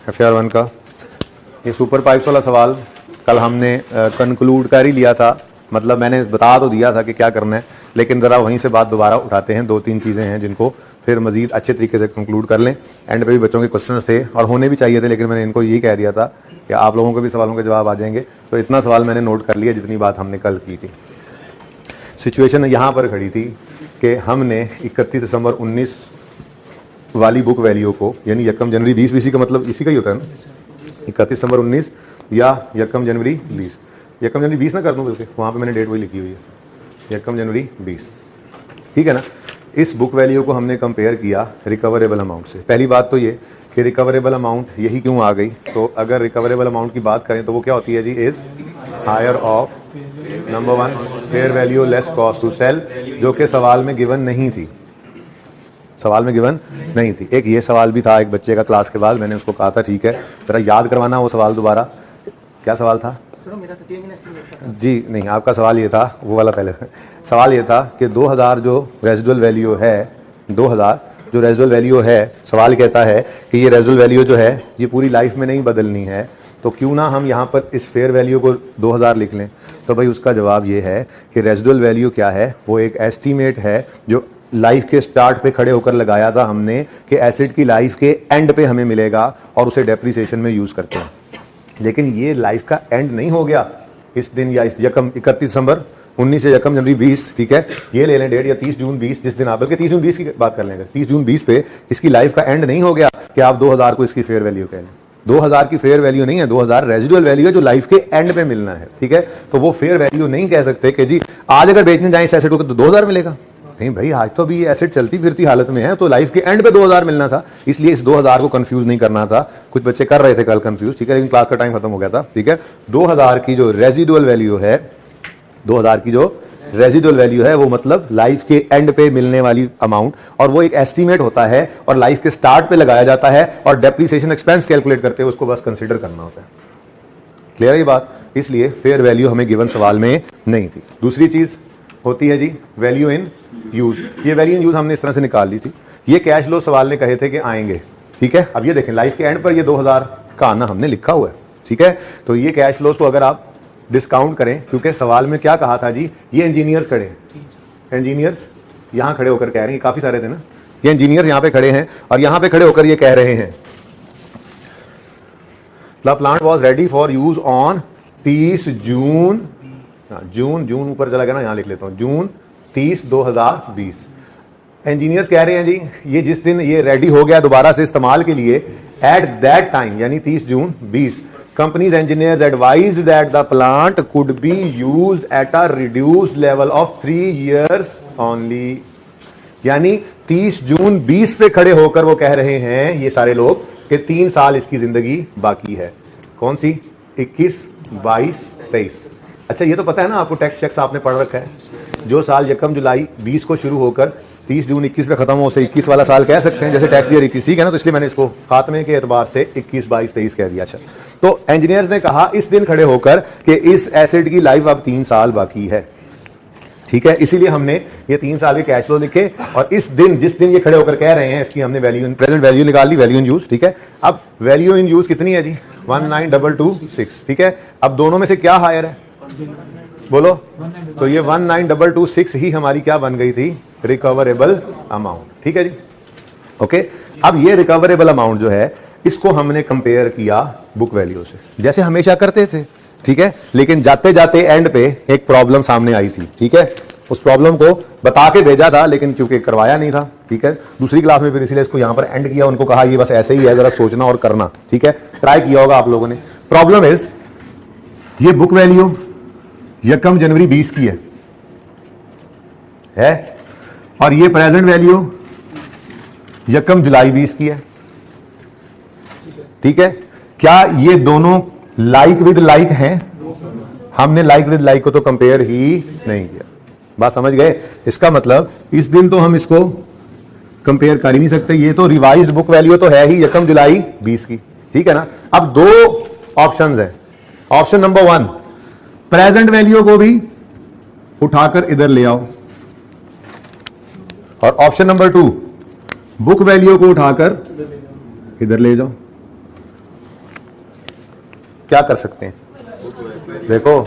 FAR 1 का ये super pipes वाला सवाल कल हमने कंक्लूड कर ही लिया था, मतलब मैंने बता तो दिया था कि क्या करना है, लेकिन ज़रा वहीं से बात दोबारा उठाते हैं। 2-3 चीज़ें हैं जिनको फिर मज़ीद अच्छे तरीके से कंक्लूड कर लें। एंड पे भी बच्चों के क्वेश्चन थे और होने भी चाहिए थे, लेकिन मैंने इनको यही कह दिया था कि आप लोगों के भी सवालों के जवाब आ जाएंगे। तो इतना सवाल मैंने नोट कर लिया जितनी बात हमने कल की थी। सिचुएशन यहाँ पर खड़ी थी कि हमने 31 दिसंबर 19 वाली बुक वैल्यू को, यानी यकम जनवरी 20 BC का मतलब इसी का ही होता है ना, 31 दिसंबर 19 या यकम जनवरी 20, यकम जनवरी 20 ना कर दूँ बल्कि वहाँ पे मैंने डेट वही लिखी हुई है, यकम जनवरी 20, ठीक है ना। इस बुक वैल्यू को हमने कंपेयर किया रिकवरेबल अमाउंट से। पहली बात तो ये कि रिकवरेबल अमाउंट यही क्यों आ गई, तो अगर रिकवरेबल अमाउंट की बात करें तो वो क्या होती है जी, is higher of number 1 fair value less cost to sell, जो कि सवाल में गिवन नहीं थी, सवाल में गिवन नहीं थी। एक ये सवाल भी था एक बच्चे का क्लास के बाद, मैंने उसको कहा था ठीक है जरा याद करवाना वो सवाल दोबारा। क्या सवाल था जी? नहीं, आपका सवाल ये था वो वाला, पहले सवाल ये था कि 2000 जो रेजिडुअल वैल्यू है, 2000 जो रेजिडुअल वैल्यू है, सवाल कहता है कि ये रेजिडुअल वैल्यू जो है ये पूरी लाइफ में नहीं बदलनी है, तो क्यों ना हम यहाँ पर इस फेयर वैल्यू को 2000 लिख लें। तो भाई उसका जवाब ये है कि रेजिडुअल वैल्यू क्या है, वो एक एस्टीमेट है जो लाइफ के स्टार्ट पे खड़े होकर लगाया था हमने कि एसिड की लाइफ के एंड पे हमें मिलेगा और उसे डेप्रिसिएशन में यूज करते हैं। लेकिन ये लाइफ का एंड नहीं हो गया इस दिन या इस यकम 31 दिसंबर 19 से यकम जनवरी 20, ठीक है, ये ले लें डेट, या 30 जून 20 जिस दिन आप, बल्कि 30 जून 20 की बात कर लेंगे, 30 जून 20 पे इसकी लाइफ का एंड नहीं हो गया कि आप 2000 को इसकी फेयर वैल्यू कह लें। 2000 की फेयर वैल्यू नहीं है, 2000 रेजिडुअल वैल्यू है जो लाइफ के एंड पे मिलना है, ठीक है। तो वो फेयर वैल्यू नहीं कह सकते कि जी आज अगर बेचने जाए इस एसेट को तो 2000 मिलेगा, नहीं भाई, आज तो अभी ये एसेट चलती फिरती हालत में है, तो लाइफ के एंड पे 2000 मिलना था, इसलिए इस 2000 को कंफ्यूज नहीं करना था। कुछ बच्चे कर रहे थे कल कंफ्यूज, ठीक है, लेकिन क्लास का टाइम खत्म हो गया था, ठीक है। 2000 की जो रेजिडुअल वैल्यू है, 2000 की जो रेजिडुअल वैल्यू है वो मतलब लाइफ के एंड पे मिलने वाली अमाउंट, और वो एक एस्टीमेट होता है और लाइफ के स्टार्ट पे लगाया जाता है और डेप्रिसिएशन एक्सपेंस कैलकुलेट करते हुए उसको बस कंसीडर करना होता है। क्लियर है ये बात? इसलिए फेयर वैल्यू हमें गिवन सवाल में नहीं थी। दूसरी चीज होती है जी वैल्यू इन यूज। ये वैल्यू इन यूज हमने इस तरह से निकाल ली थी। ये कैश फ्लो सवाल ने कहे थे कि आएंगे, ठीक है। अब ये देखें लाइफ के एंड पर ये 2000 का आना हमने लिखा हुआ है, ठीक है। तो ये कैश फ्लोज को अगर आप डिस्काउंट करें, क्योंकि सवाल में क्या कहा था जी, ये इंजीनियर्स खड़े हैं, इंजीनियर्स यहां खड़े होकर कह रहे हैं, काफी सारे थे ना, ये इंजीनियर्स यहां पे खड़े हैं और यहां पे खड़े होकर ये कह रहे हैं the plant was ready for use on 30 जून, जून ऊपर चला गया ना, यहां लिख लेता हूं, जून 30 2020। इंजीनियर्स कह रहे हैं जी ये जिस दिन ये रेडी हो गया दोबारा से इस्तेमाल के लिए, एट दैट टाइम यानी 30 जून 20, companies engineers advised that the plant could be used at a reduced level of 3 years only. यानी 30 जून 20 पे खड़े होकर वो कह रहे हैं ये सारे लोग कि 3 साल इसकी जिंदगी बाकी है। कौन सी? 21, 22, 23। अच्छा ये तो पता है ना आपको, टैक्स चेक्स आपने पढ़ रखा है, जो साल यकम जुलाई 20 को शुरू होकर 30 जून 21 पे खत्म हो उसे 21 वाला साल कह सकते हैं, जैसे टैक्स ईयर 21, ठीक है ना। तो इसलिए मैंने इसको खात्मे के एतबार से 21, 22, 23 कह दिया। अच्छा तो इंजीनियर्स ने कहा इस दिन खड़े होकर कि इस एसेट की लाइफ अब 3 साल बाकी है, ठीक है, इसीलिए हमने ये 3 साल के कैश फ्लो लिखे और इस दिन जिस दिन ये खड़े होकर कह रहे हैं इसकी हमने वैल्यू इन प्रेजेंट वैल्यू निकाल ली, वैल्यू इन यूज, ठीक है। अब वैल्यू इन यूज कितनी है जी? 19226, ठीक है। अब दोनों में से क्या हायर है बोलो? तो ये 19226 ही हमारी क्या बन गई थी? रिकवरेबल अमाउंट, ठीक है जी, ओके। अब ये रिकवरेबल अमाउंट जो है इसको हमने कंपेयर किया बुक वैल्यू से, जैसे हमेशा करते थे, ठीक है। लेकिन जाते जाते एंड पे एक प्रॉब्लम सामने आई थी, ठीक है। उस प्रॉब्लम को बता के भेजा था लेकिन चूंकि करवाया नहीं था, ठीक है। दूसरी क्लास में फिर इसलिए इसको यहां पर एंड किया, उनको कहा ये बस ऐसे ही है, जरा सोचना और करना, ठीक है। ट्राई किया होगा आप लोगों ने। प्रॉब्लम इज ये बुक वैल्यू यकम जनवरी 20 की है और ये प्रेजेंट वैल्यू यकम जुलाई 20 की है, ठीक है। क्या ये दोनों लाइक विद लाइक हैं? हमने लाइक विद लाइक को तो कंपेयर ही नहीं किया। बात समझ गए? इसका मतलब इस दिन तो हम इसको कंपेयर कर ही नहीं सकते, ये तो रिवाइज बुक वैल्यू तो है ही यकम जुलाई 20 की, ठीक है ना। अब 2 ऑप्शंस हैं। ऑप्शन नंबर 1, प्रेजेंट वैल्यू को भी उठाकर इधर ले आओ, और ऑप्शन नंबर 2, बुक वैल्यू को उठाकर इधर ले जाओ। क्या कर सकते हैं? देखो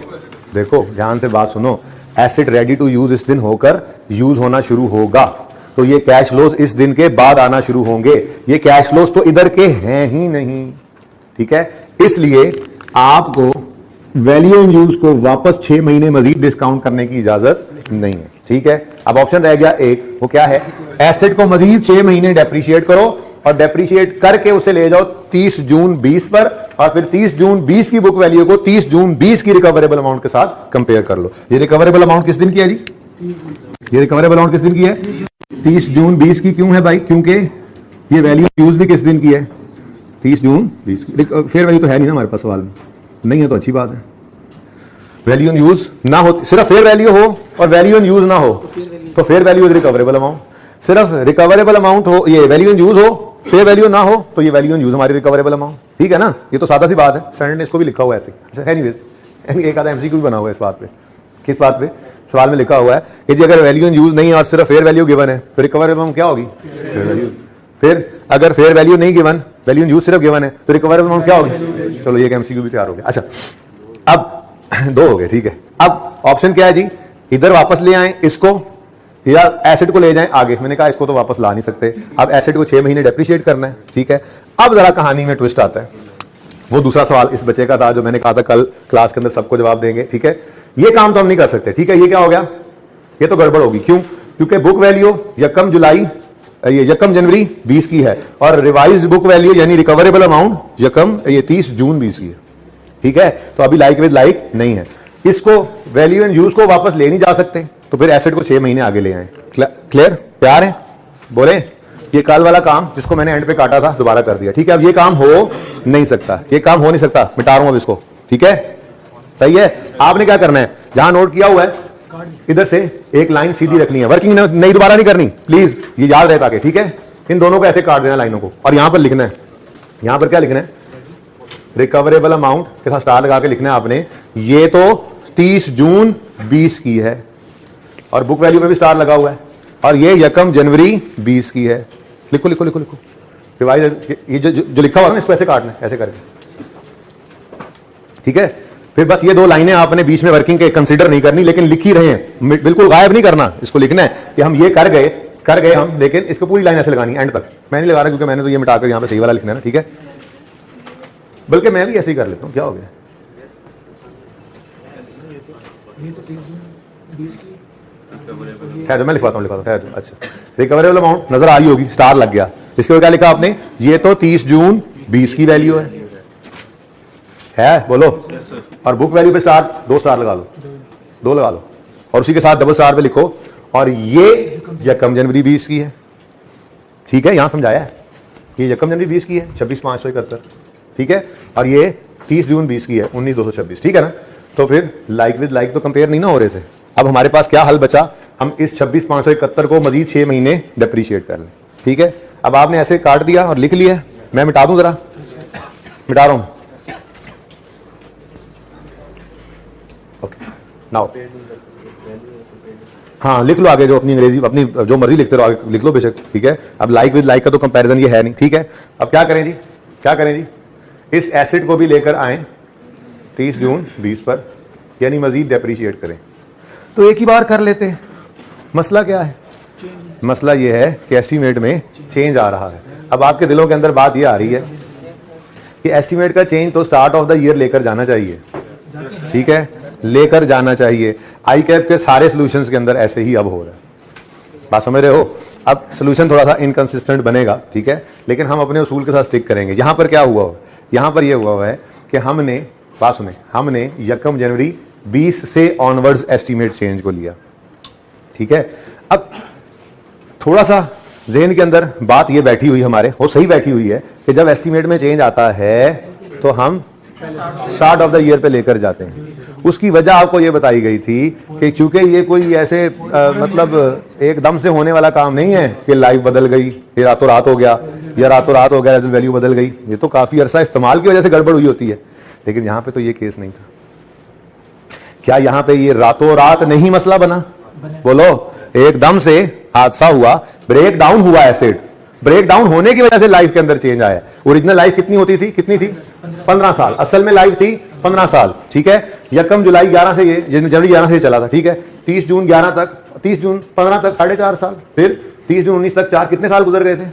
देखो ध्यान से बात सुनो, एसेट रेडी टू यूज इस दिन होकर यूज होना शुरू होगा, तो ये कैश फ्लोज इस दिन के बाद आना शुरू होंगे। ये कैश फ्लोज तो इधर के हैं ही नहीं, ठीक है। इसलिए आपको वैल्यू इन यूज को वापस 6 महीने मजीद डिस्काउंट करने की इजाजत नहीं है, ठीक है। अब ऑप्शन रह गया एक, वो क्या है? एसेट को मजीद 6 महीने डेप्रिशिएट करो और डेप्रिशिएट करके उसे ले जाओ 30 जून 20 पर, और फिर 30 जून 20 की बुक वैल्यू को 30 जून 20 की रिकवरेबल अमाउंट के साथ कंपेयर कर लो। ये रिकवरेबल अमाउंट किस दिन की है जी? ये रिकवरेबल अमाउंट किस दिन की है? 30 जून 20 की। क्यों है भाई? क्योंकि ये वैल्यू यूज भी किस दिन की है? 30 जून 20 की। फेयर वैल्यू तो है नहीं ना हमारे पास सवाल में, नहीं है तो अच्छी बात है। वैल्यू इन यूज ना हो, सिर्फ फेयर वैल्यू हो और वैल्यू इन यूज ना हो तो fair value is recoverable amount. सिर्फ रिकवरेबल अमाउंट हो, ये वैल्यू इन यूज हो, फेयर वैल्यू ना हो तो ये वैल्यू इन यूज हमारी रिकवरेबल अमाउंट, ठीक है ना। ये तो सादा सी बात है, स्टैंडर्ड ने इसको भी लिखा हुआ है ऐसे। एनीवेज एक आधा एमसीक्यू भी बना हुआ है इस बात पे। किस बात पे? सवाल में लिखा हुआ है कि जी अगर वैल्यू इन यूज नहीं है और सिर्फ फेयर वैल्यू गिवन है तो रिकवरेबल अमाउंट क्या होगी? Fair value. फिर अगर फेयर वैल्यू नहीं गिवन, वैल्यू इन यूज सिर्फ गिवन है तो रिकवरेबल अमाउंट क्या होगी? चलो ये एमसीक्यू भी तैयार हो गया। अच्छा अब 2 हो गए, ठीक है। अब ऑप्शन क्या है जी? इधर वापस ले आए इसको या एसेट को ले जाएं आगे। मैंने कहा इसको तो वापस ला नहीं सकते, अब एसेट को 6 महीने डेप्रिशिएट करना है, ठीक है। अब जरा कहानी में ट्विस्ट आता है। वो दूसरा सवाल इस बच्चे का था जो मैंने कहा था कल क्लास के अंदर सबको जवाब देंगे, ठीक है। ये काम तो हम नहीं कर सकते, ठीक है। ये क्या हो गया? ये तो गड़बड़ होगी। क्यों? क्योंकि बुक वैल्यू यकम जुलाई ये यकम जनवरी 20 की है और रिवाइज बुक वैल्यू यानी रिकवरेबल अमाउंट यकम ये 30 जून 20 की है, ठीक है। तो अभी लाइक विद लाइक नहीं है, इसको वैल्यू एंड यूज को वापस ले नहीं जा सकते, तो फिर एसेट को 6 महीने आगे ले आए। क्लियर? प्यार है? बोले ये कल वाला काम जिसको मैंने एंड पे काटा था दोबारा कर दिया, ठीक है। अब ये काम हो नहीं सकता, ये काम हो नहीं सकता, मिटा रहा हूं अब इसको, ठीक है। सही है। आपने क्या करना है, जहां नोट किया हुआ है इधर से एक लाइन सीधी रखनी है, वर्किंग नहीं दोबारा नहीं करनी, प्लीज ये याद रहता के, ठीक है। इन दोनों को ऐसे काट देना लाइनों को, और यहां पर लिखना है, यहां पर क्या लिखना है? रिकवरेबल अमाउंट के साथ स्टार लगा के लिखना है आपने, ये तो 30 जून 20 की है और बुक वैल्यू में भी स्टार लगा हुआ है, और ये यकम जनवरी 20 की है। लिखो लिखो लिखो लिखो। रिवाइज ये जो लिखा हुआ है ना इसको ऐसे काटना है, ऐसे करके, ठीक है। फिर बस ये 2 लाइनें आपने बीच में वर्किंग के कंसीडर नहीं करनी, लेकिन लिख ही रहे हैं, बिल्कुल गायब नहीं करना। इसको लिखना है कि हम ये कर गए हम, लेकिन इसको पूरी लाइन ऐसे लगानी है एंड तक। मैं नहीं लगा रहा क्योंकि मैंने तो ये मिटाकर यहां पे सही वाला लिखना है ना, ठीक है। बल्कि मैं भी ऐसे ही कर लेता हूं, क्या हो गया? मैं लिखवाता हूं। अच्छा, रिकवरेबल अमाउंट नजर आ रही होगी, स्टार लग गया। इसके ऊपर क्या लिखा आपने? ये तो 30 जून 20 की वैल्यू है बोलो। और बुक वैल्यू पे स्टार 2 स्टार लगा लो, 2 लगा लो, और उसी के साथ डबल स्टार पे लिखो, और ये यकम जनवरी 20 की है, ठीक है। यहां समझाया है, ये यकम जनवरी 20 की है 26,571, ठीक है। और ये 30 जून 20 की है 19,226, ठीक है ना। तो फिर लाइक विद लाइक तो कंपेयर नहीं ना हो रहे थे। अब हमारे पास क्या हल बचा? हम इस 26,571 को मजीद 6 महीने डेप्रिशिएट कर लें, ठीक है। अब आपने ऐसे काट दिया और लिख लिया, मैं मिटा दूं, जरा मिटा रहा हूं। ओके नाउ हाँ लिख लो आगे, जो अपनी अंग्रेजी अपनी जो मर्जी लिखते रहो आगे लिख लो बेशक, ठीक है। अब लाइक विद लाइक का तो कंपैरिजन ये है नहीं, ठीक है। अब क्या करें जी, क्या करें जी? इस एसिड को भी लेकर आए 30 जून 20 पर, यानी मजीद डेप्रिशिएट करें, तो एक ही बार कर लेते हैं। मसला क्या है? मसला यह है कि एस्टीमेट में चेंज आ रहा है। अब आपके दिलों के अंदर बात यह आ रही है कि एस्टीमेट का चेंज तो स्टार्ट ऑफ द ईयर लेकर जाना चाहिए, ठीक है, लेकर जाना चाहिए। आई कैप के सारे सॉल्यूशंस के अंदर ऐसे ही अब हो रहा है, बात समझ रहे हो। अब सॉल्यूशन थोड़ा सा इनकंसिस्टेंट बनेगा, ठीक है, लेकिन हम अपने उसूल के साथ स्टिक करेंगे। यहां पर क्या हुआ? यहां पर यह हुआ है कि हमने, बात सुने, हमने यकम जनवरी 20 से ऑनवर्ड्स एस्टीमेट चेंज को लिया, ठीक है। अब थोड़ा सा ज़हन के अंदर बात ये बैठी हुई हमारे, वो सही बैठी हुई है कि जब एस्टीमेट में चेंज आता है तो हम स्टार्ट ऑफ द ईयर पे लेकर जाते हैं। उसकी वजह आपको ये बताई गई थी कि चूंकि ये कोई ऐसे मतलब एकदम से होने वाला काम नहीं है कि लाइफ बदल गई, ये रातों रात हो गया, या रातों रात हो गया वैल्यू बदल गई। ये तो काफी अरसा इस्तेमाल की वजह से गड़बड़ हुई होती है, लेकिन यहां पे तो ये केस नहीं था। क्या यहां पे ये रातों रात नहीं मसला बना? बोलो, एकदम से हादसा हुआ, ब्रेक डाउन हुआ एसिड, ब्रेक डाउन होने की वजह से लाइफ के अंदर चेंज आया। ओरिजिनल लाइफ कितनी होती थी, कितनी थी 15 साल, असल में लाइफ थी 15 साल, ठीक है। यकम जुलाई 11 से ये जनवरी 11 से चला था, ठीक है। 30 जून 11 तक, 30 जून 15 तक 4.5 साल, फिर 30 जून 19 तक 4, कितने साल गुजर गए थे,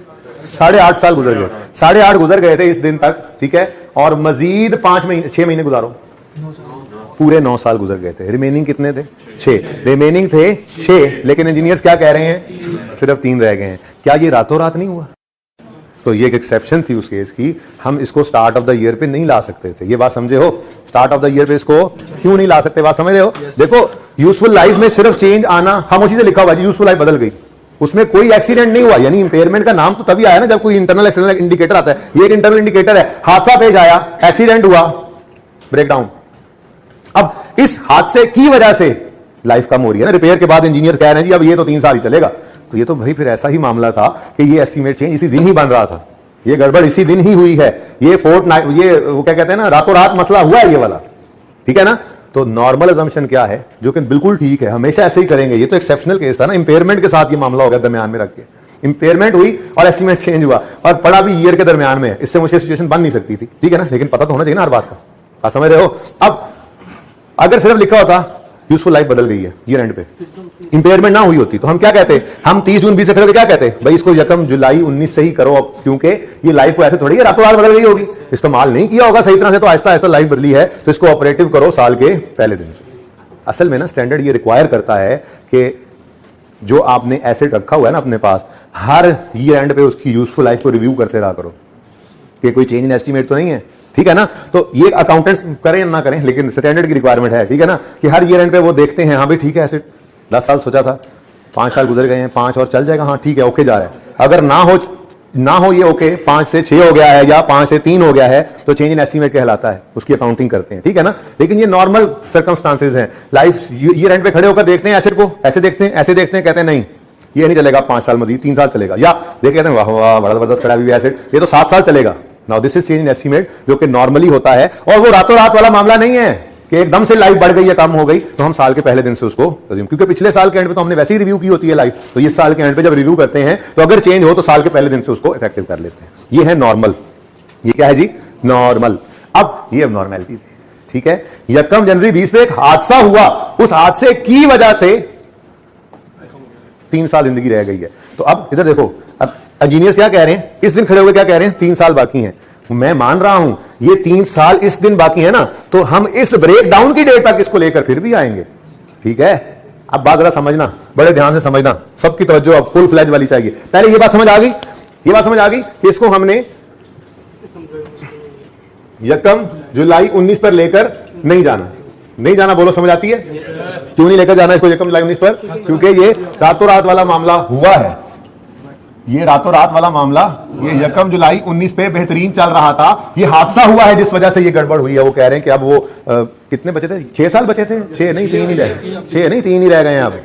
8.5 साल गुजर गए, 8.5 गुजर गए थे इस दिन तक, ठीक है। और मजीद 5 महीने 6 महीने गुजारो, पूरे 9 साल गुजर गए थे। रिमेनिंग कितने थे, 6 रिमेनिंग थे 6, लेकिन इंजीनियर्स क्या कह रहे हैं, सिर्फ 3 रह गए हैं। क्या ये रातों रात नहीं हुआ? तो ये एक एक्सेप्शन थी उस केस की, हम इसको स्टार्ट ऑफ द ईयर पे नहीं ला सकते थे। ये बात समझे हो, स्टार्ट ऑफ द ईयर पे इसको क्यों नहीं ला सकते, बात समझ रहे हो। देखो यूजफुल लाइफ में सिर्फ चेंज आना, खामोशी से लिखा हुआ है यूजफुल लाइफ बदल गई, उसमें कोई एक्सीडेंट नहीं हुआ। यानी इंपेयरमेंट का नाम तो तभी आया ना जब कोई इंटरनल एक्सटर्नल इंडिकेटर आता है। ये एक इंटरनल इंडिकेटर है, हादसा पेश आया, एक्सीडेंट हुआ, ब्रेकडाउन। अब इस हादसे की वजह से लाइफ कम हो रही है ना, रिपेयर के बाद इंजीनियर कह रहे हैं जी अब ये तो 3 साल ही चलेगा। तो ये तो भाई फिर ऐसा ही मामला था कि ये एस्टीमेट चेंज इसी दिन ही बन रहा था, ये गड़बड़ इसी दिन ही हुई है, ये फोर्टनाइट, ये वो क्या कहते हैं ना, रातों रात मसला हुआ है ये वाला, ठीक है ना। तो नॉर्मल अजम्पशन क्या है, जो कि बिल्कुल ठीक है, हमेशा ऐसे ही करेंगे। ये तो एक्सेप्शनल केस था ना, इंपेयरमेंट के साथ ये मामला हो गया, दरमियान में रख के इंपेयरमेंट हुई और एस्टीमेट चेंज हुआ और पड़ा भी ईयर के दरमियान में, इससे मुश्किल सिचुएशन बन नहीं सकती थी, ठीक है ना। लेकिन पता तो होना चाहिए ना हर बात का, आप समझ रहे हो। अब अगर सिर्फ लिखा होता यूजफुल लाइफ बदल गई है ईयर एंड पे, इंपेयरमेंट ना हुई होती, तो हम क्या कहते, हम 30 जून 20 से खड़े क्या कहते, भाई इसको यकम जुलाई 19 से ही करो अब, क्योंकि ये लाइफ को ऐसे थोड़ी है रातों रात बदल गई होगी, इस्तेमाल नहीं किया होगा सही तरह से, तो आहिस्ता आहिस्ता लाइफ बदली है, तो इसको ऑपरेटिव करो साल के पहले दिन से। असल में ना स्टैंडर्ड ये रिक्वायर करता है कि जो आपने एसेट रखा हुआ है ना अपने पास, हर ईयर एंड पे उसकी यूजफुल लाइफ को रिव्यू करते रहा करो कि कोई चेंज इन एस्टीमेट तो नहीं है, ठीक है ना। तो ये अकाउंटेंट्स करें या ना करें, लेकिन स्टैंडर्ड की रिक्वायरमेंट है, ठीक है ना, कि हर ईयर एंड पे वो देखते हैं, हाँ भाई ठीक है एसेट 10 साल सोचा था, 5 साल गुजर गए हैं, 5 और चल जाएगा, हाँ ठीक है ओके जा रहा है। अगर ना हो ये ओके, 5 से 6 हो गया है या 5 से 3 हो गया है, तो चेंज इन एस्टीमेट कहलाता है, उसकी अकाउंटिंग करते हैं, ठीक है ना। लेकिन ये नॉर्मल सर्कमस्टांसेस हैं, लाइफ ईयर एंड पे खड़े होकर देखते हैं एसेट को, ऐसे देखते हैं ऐसे देखते हैं, कहते हैं नहीं ये नहीं चलेगा, 5 साल मजीद 3 साल चलेगा, या देख कहते हैं वाह वाह बड़ा जबरदस्त खड़ा भी एसेट, ये तो 7 साल चलेगा। Now this is change in estimate, जो कि नॉर्मली होता है, और वो रातों रात वाला मामला नहीं है कि एकदम से लाइफ बढ़ गई या कम हो गई तो हम साल के पहले दिन से उसको, क्योंकि पिछले साल के एंड पे तो हमने वैसे ही रिव्यू की होती है लाइफ, तो इस साल के एंड पे जब रिव्यू करते हैं तो अगर चेंज हो तो साल के पहले दिन से उसको इफेक्टिव कर लेते हैं। ये है नॉर्मल, ये क्या है जी, नॉर्मल। अब ये अब नॉर्मेलिटी थी, ठीक है। यकम जनवरी 20 पे एक हादसा हुआ, उस हादसे की वजह से 3 साल जिंदगी रह गई है। तो अब इधर देखो, अब इंजीनियर्स क्या कह रहे हैं, इस दिन खड़े हुए क्या कह रहे हैं, 3 साल बाकी हैं। मैं मान रहा हूं ये 3 साल इस दिन बाकी है ना, तो हम इस ब्रेक डाउन की डेट तक इसको लेकर फिर भी आएंगे, ठीक है। अब बात जरा समझना, बड़े ध्यान से समझना, सबकी तवज्जो अब फुल फ्लैज वाली चाहिए। पहले ये बात समझ आ गई, ये बात समझ आ गई कि इसको हमने यकम जुलाई 19 पर लेकर नहीं जाना, नहीं जाना, बोलो समझ आती है। क्यों नहीं लेकर जाना इसको यकम जुलाई 19 पर, क्योंकि ये रातों रात वाला मामला हुआ है, ये रातों रात वाला मामला, ये यकम जुलाई 19 पे बेहतरीन चल रहा था, ये हादसा हुआ है जिस वजह से ये गड़बड़ हुई है। वो कह रहे हैं कि अब वो कितने बचे थे, 6 साल बचे थे, 6 नहीं 3 ही रह गए, 6 नहीं 3 ही रह गए हैं अब,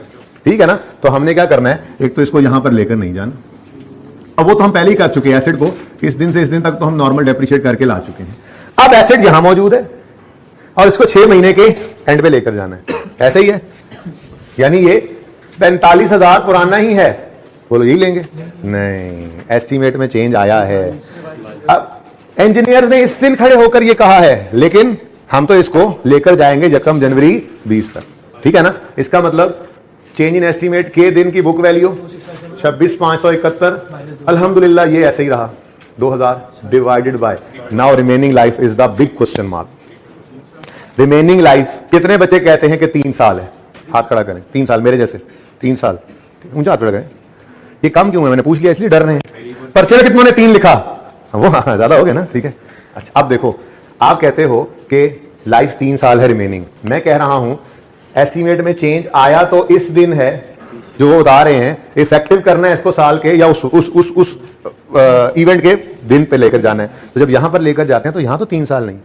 ठीक है ना। तो हमने क्या करना है, एक तो इसको यहां पर लेकर नहीं जाना, अब वो तो हम पहले ही कर चुके हैं, एसेट को इस दिन से इस दिन तक तो हम नॉर्मल डेप्रिशिएट करके ला चुके हैं। अब एसेट यहां मौजूद है और इसको 6 महीने के एंड पे लेकर जाना है, ऐसे ही है, यानी ये 45,000 पुराना ही है, बोलो यही लेंगे, नहीं, एस्टीमेट में चेंज आया है। अब इंजीनियर ने इस दिन खड़े होकर ये कहा है, लेकिन हम तो इसको लेकर जाएंगे यकम जनवरी 20 तक, ठीक है ना। इसका मतलब चेंज इन एस्टीमेट के दिन की बुक वैल्यू 26,571, अल्हम्दुलिल्लाह ये ऐसे ही रहा, 2000 divided by, now remaining life is the big question mark. Remaining life कितने बच्चे कहते हैं कि 3 साल है, हाथ खड़ा करें, 3 साल, मेरे जैसे 3 साल, ऊंचा हाथ खड़ा करें। ये कम क्यों है, मैंने पूछ लिया इसलिए डर रहे हैं, पर्चे में कितनों ने 3 लिखा, वो ज्यादा हो गया ना, ठीक है। अच्छा अब देखो, आप कहते हो कि लाइफ 3 साल है रिमेनिंग, मैं कह रहा हूं एस्टीमेट में चेंज आया तो इस दिन है जो वो बता रहे हैं, इफेक्टिव करना है इसको साल के या उस इवेंट के दिन पे लेकर जाना है। तो जब यहां पर लेकर जाते हैं तो यहां तो 3 साल नहीं,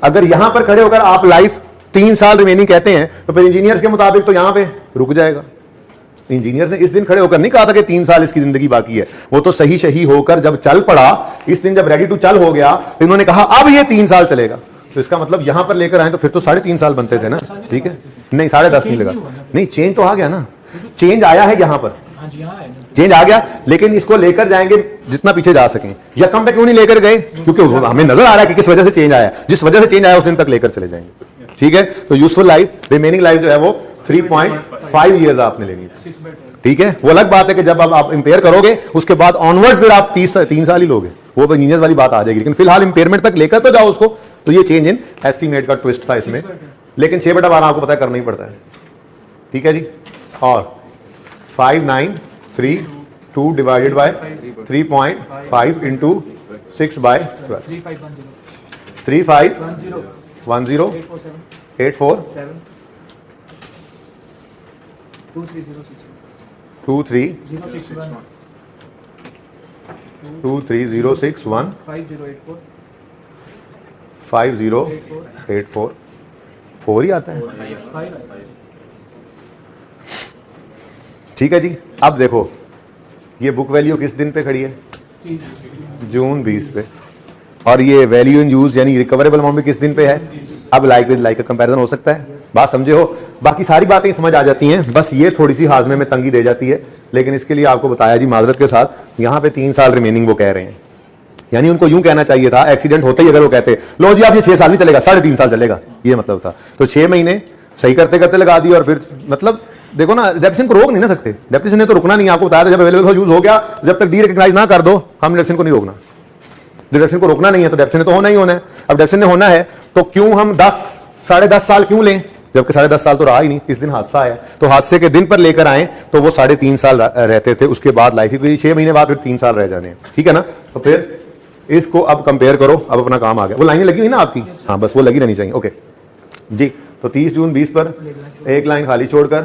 अगर यहां पर खड़े होकर आप लाइफ 3 साल रिमेनिंग कहते हैं तो फिर इंजीनियर्स के मुताबिक तो यहां पे रुक जाएगा। इंजीनियर ने इस दिन खड़े होकर नहीं कहा था कि 3 साल इसकी जिंदगी बाकी है, वो तो सही होकर जब चल पड़ा, इस दिन जब रेडी टू चल हो गया तो इन्होंने कहा अब ये 3 साल चलेगा। तो इसका मतलब यहां पर लेकर आए तो फिर तो 3.5 साल बनते थे ना, ठीक है, नहीं 10.5 नहीं लगा, नहीं चेंज तो आ गया ना, चेंज आया है यहां पर, चेंज आ गया, लेकिन इसको लेकर जाएंगे जितना पीछे जा सकें। या कम पे क्यों नहीं लेकर गए, क्योंकि हमें नजर आ रहा है कि किस वजह से चेंज आया, जिस वजह से चेंज आया उस दिन तक लेकर चले जाएंगे। ठीक है, तो यूजफुल लाइफ, रिमेनिंग लाइफ जो है वो 3.5 ईयर्स आपने लेनी है। ठीक है, वो अलग बात है कि जब आप इंपेयर करोगे उसके बाद ऑनवर्ड्स फिर आप 3 साल ही लोगे, वो इंजीनियर्स वाली बात आ जाएगी, लेकिन फिलहाल इंपेयरमेंट तक लेकर तो जाओ उसको। तो ये चेंज इन एस्टीमेट का ट्विस्ट था इसमें, लेकिन 6/12 आपको पता करना ही पड़ता है। ठीक है जी, और 5932 डिवाइडेड बाय 3.5 इंटू 6/12 351084 23061 5084 4 ही आता है। ठीक है जी, अब देखो ये बुक वैल्यू किस दिन पे खड़ी है, जून 20 पे, और ये वैल्यू इन यूज यानी रिकवरेबल अमाउंट भी किस दिन पे है। अब लाइक विद लाइक का कंपैरिजन हो सकता है, बात समझे हो। बाकी सारी बातें समझ आ जाती हैं, बस ये थोड़ी सी हाजमे में तंगी दे जाती है, लेकिन इसके लिए आपको बताया जी माजरत के साथ, यहाँ पे 3 साल रिमेनिंग वो कह रहे हैं, यानी उनको यूं कहना चाहिए था एक्सीडेंट होते ही अगर वो कहते लो जी आप ये 6 साल नहीं चलेगा 3.5 साल चलेगा, ये मतलब था। तो 6 महीने सही करते करते लगा दिए, और फिर मतलब देखो ना, डेप्रिसिएशन को रोक नहीं ना सकते, डेप्रिसिएशन ने तो रुकना नहीं, आपको बताया था जब अवेलेबल यूज हो गया, जब तक डी रिकॉग्नाइज ना कर दो हम डेप्रिसिएशन को नहीं रोकना। डेप्रिसिएशन को रोकना नहीं है तो डेप्रिसिएशन तो होना ही होना है। अब डेप्रिसिएशन ने होना है तो क्यों हम 10-10.5 साल क्यों लें, जबकि 10.5 साल तो रहा ही नहीं, इस दिन हादसा आया। तो हादसे के दिन पर लेकर आए तो वो 3.5 साल रहते थे, उसके बाद लाइफ ही 6 महीने बाद फिर 3 साल रह जाने। ठीक है ना, तो फिर इसको अब कंपेयर करो, अब अपना काम आ गया। वो लाइनें लगी हुई ना आपकी, हाँ बस वो लगी रहनी चाहिए। ओके जी, तो 30 जून 20 पर एक लाइन खाली छोड़कर,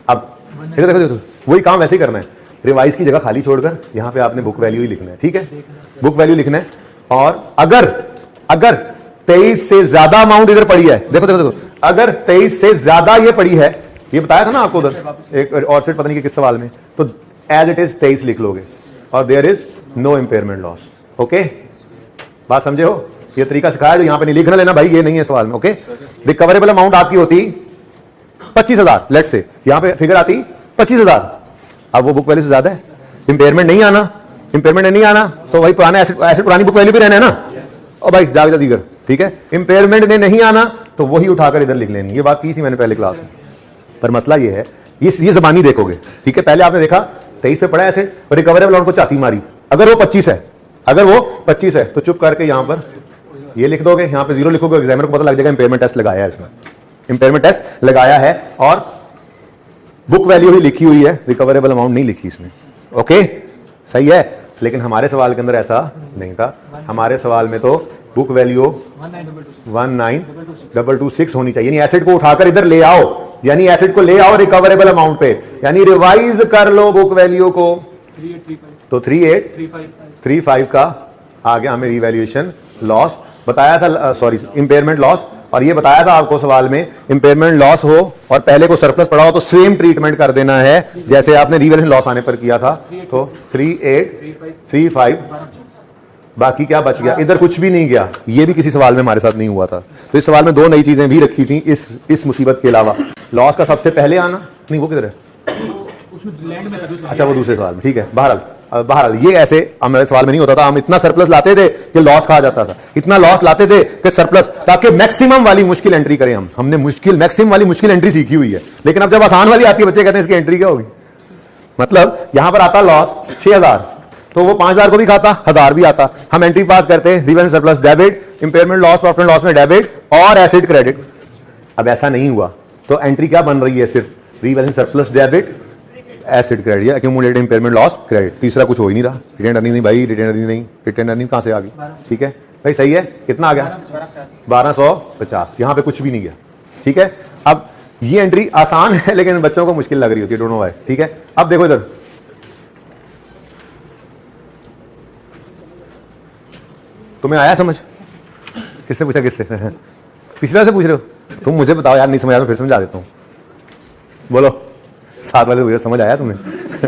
अब देखो देखो वही काम वैसे ही करना है, रिवाइज की जगह खाली छोड़कर यहाँ पे आपने बुक वैल्यू ही लिखना है। ठीक है, बुक वैल्यू लिखना है, और अगर 23 से ज्यादा अमाउंट इधर पड़ी है, देखो देखो देखो, अगर 23 से ज्यादा ये पड़ी है, ये बताया था ना आपको उधर एक और सेट पता नहीं किस सवाल में, तो एज इट इज 23 लिख लोगे, और there is no impairment loss. Okay, बात समझे हो, ये तरीका सिखाया जो यहां पे नहीं लिखना लेना भाई, ये नहीं है सवाल में। ओके, रिकवरेबल अमाउंट आपकी होती 25,000, लेट्स से यहां पे फिगर आती 25,000, अब वो बुक वैल्यू से ज्यादा है, इंपेयरमेंट नहीं आना, इंपेयरमेंट नहीं आना तो वही पुराने एसेट पुरानी बुक वैल्यू पे रहना है ना, और भाई जावेद दीगर। ठीक है, इंपेयरमेंट ने नहीं आना तो वही उठाकर इधर लिख लेनी, ये बात की थी मैंने पहले क्लास में। पर मसला ये है, ये जबानी देखोगे। ठीक है, पहले आपने देखा 23 पे पड़ा एसेट और रिकवरेबल अमाउंट को चाती मारी, अगर वो 25 है, अगर वो 25 है तो चुप करके यहां पर ये लिख दोगे, यहां पे 0 लिखोगे, एग्जामिनर को पता लग जाएगा इंपेयरमेंट टेस्ट लगाया है, इसमें इंपेयरमेंट टेस्ट लगाया है, और बुक वैल्यू ही लिखी हुई है, रिकवरेबल अमाउंट नहीं लिखी इसमें। ओके, सही है, लेकिन हमारे सवाल के अंदर ऐसा नहीं था, हमारे सवाल में तो बुक वैल्यू 19,226 होनी चाहिए, यानी एसेट को उठाकर इधर ले आओ, यानी एसेट को ले आओ रिकवरेबल अमाउंट पे, यानी रिवाइज कर लो बुक वैल्यू को, तो 3835 का आ गया हमें रिवैल्यूएशन लॉस बताया था, सॉरी इंपेयरमेंट लॉस, और ये बताया था आपको सवाल में इम्पेयरमेंट लॉस हो और पहले को सरप्लस पड़ा हो तो सेम ट्रीटमेंट कर देना है जैसे आपने रिवैल्यूएशन लॉस आने पर किया था। तो 3835, बाकी क्या बच गया, इधर कुछ भी नहीं गया, ये भी किसी सवाल में हमारे साथ नहीं हुआ था। तो इस सवाल में 2 नई चीजें भी रखी थी इस मुसीबत के अलावा, लॉस का सबसे पहले आना, नहीं वो किधर है, अच्छा वो दूसरे सवाल में। ठीक है, बहरहाल ये ऐसे हमारे सवाल में नहीं होता था, हम इतना सरप्लस लाते थे कि लॉस खा जाता था, इतना लॉस लाते थे कि सरप्लस, ताकि मैक्सिमम वाली मुश्किल एंट्री करें हमने मैक्सिमम वाली मुश्किल एंट्री सीखी हुई है। लेकिन अब जब आसान वाली आती है बच्चे कहते हैं इसकी एंट्री क्या होगी, मतलब यहां पर आता लॉस 6,000 तो वो 5,000 को भी खाता, 1,000 भी आता, हम एंट्री पास करते हैं revaluation surplus debit, impairment loss, profit and loss में डेबिट और एसिड क्रेडिट। अब ऐसा नहीं हुआ तो एंट्री क्या बन रही है, सिर्फ revaluation surplus debit acid credit, accumulated impairment loss credit, तीसरा कुछ हो ही नहीं रहा। रिटेन अर्निंग नहीं भाई, रिटेन अर्निंग नहीं, रिटेन अर्निंग कहां से आ गई। ठीक है भाई, सही है, कितना आ गया 1250, यहां पे कुछ भी नहीं गया। ठीक है, अब ये एंट्री आसान है लेकिन बच्चों को मुश्किल लग रही होती है, डोंट नो व्हाई। ठीक है, अब देखो इधर तुम्हें आया समझ, किससे पूछा, किससे पिछला से पूछ रहे हो तुम, मुझे बताओ यार, नहीं समझ आया तो फिर समझा देता हूं, बोलो साथ वाले मुझे समझ आया तुम्हें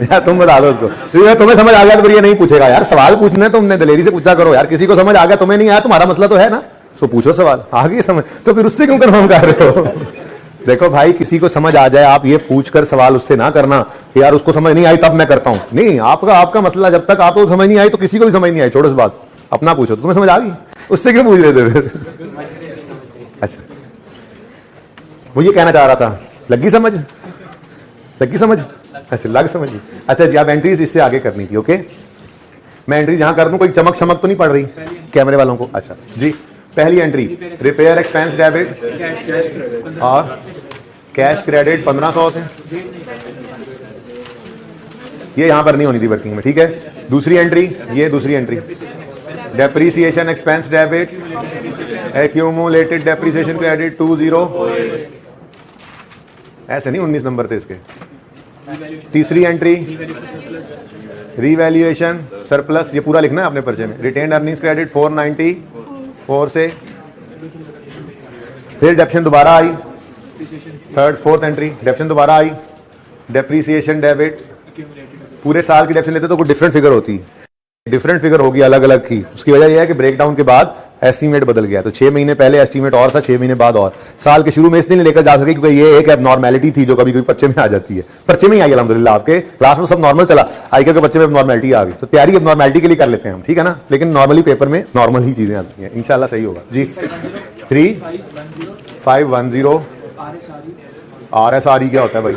यार, तुम बता दो उसको, तुम्हें समझ आ गया तो फिर ये नहीं पूछेगा यार, सवाल पूछने तुमने दलेरी से पूछा करो यार, किसी को समझ आ गया तुम्हें नहीं आया तुम्हारा मसला तो है ना, तो पूछो सवाल, आ गई समझ तो फिर उससे क्यों कंफर्म कर रहे हो। देखो भाई, किसी को समझ आ जाए, आप ये पूछकर सवाल उससे ना करना कि यार उसको समझ नहीं आई तब मैं करता हूं। नहीं, आपका मसला जब तक आपको समझ नहीं आई तो किसी को भी समझ नहीं आई, छोड़ो इस बात, अपना पूछो। तुम्हें समझ आ गई, उससे क्यों पूछ रहे थे फिर? अच्छा, वो ये कहना चाह रहा था, लगी समझ? लगी समझ? अच्छा, लग समझ। अच्छा जी, आप एंट्रीज इससे आगे करनी थी। ओके, मैं एंट्री जहां कर दूं, कोई चमक तो नहीं पड़ रही कैमरे वालों को? अच्छा जी, पहली एंट्री रिपेयर एक्सपेंस डेबिट और कैश क्रेडिट 1500 से, ये यहां पर नहीं होनी थी वर्किंग में, ठीक है। दूसरी एंट्री, ये दूसरी entry depreciation expense debit accumulated depreciation credit 20, ऐसे नहीं 19 नंबर थे इसके। तीसरी एंट्री रीवैल्यूएशन सरप्लस, ये पूरा लिखना है अपने पर्चे में। रिटेन्ड अर्निंग्स क्रेडिट 494 से, फिर डेप्शन दोबारा आई, फोर्थ एंट्री डेप्शन दोबारा आई, डेप्रीसिएशन डेबिट, पूरे साल की डेप्शन लेते तो कुछ डिफरेंट फिगर होती, डिफरेंट फिगर होगी अलग अलग की। उसकी वजह यह है कि ब्रेकडाउन के बाद एस्टीमेट बदल गया, तो 6 महीने पहले एस्टीमेट और था, 6 महीने बाद और। साल के शुरू में इसलिए नहीं लेकर जा सके क्योंकि ये एक एबनॉर्मेलिटी थी जो कभी कभी पर्चे में आ जाती है। पर्चे में ही आई अल्हम्दुलिल्लाह, आपके क्लास में सब नॉर्मल चला, आईके के बच्चे में एबनॉर्मेलिटी आ गई, तो तैयारी एबनॉर्मेलिटी के लिए कर लेते हैं हम, ठीक है ना। लेकिन नॉर्मली पेपर में नॉर्मल ही चीजें आती हैं, इंशाल्लाह सही होगा जी। 3510 RSRE क्या होता है भाई?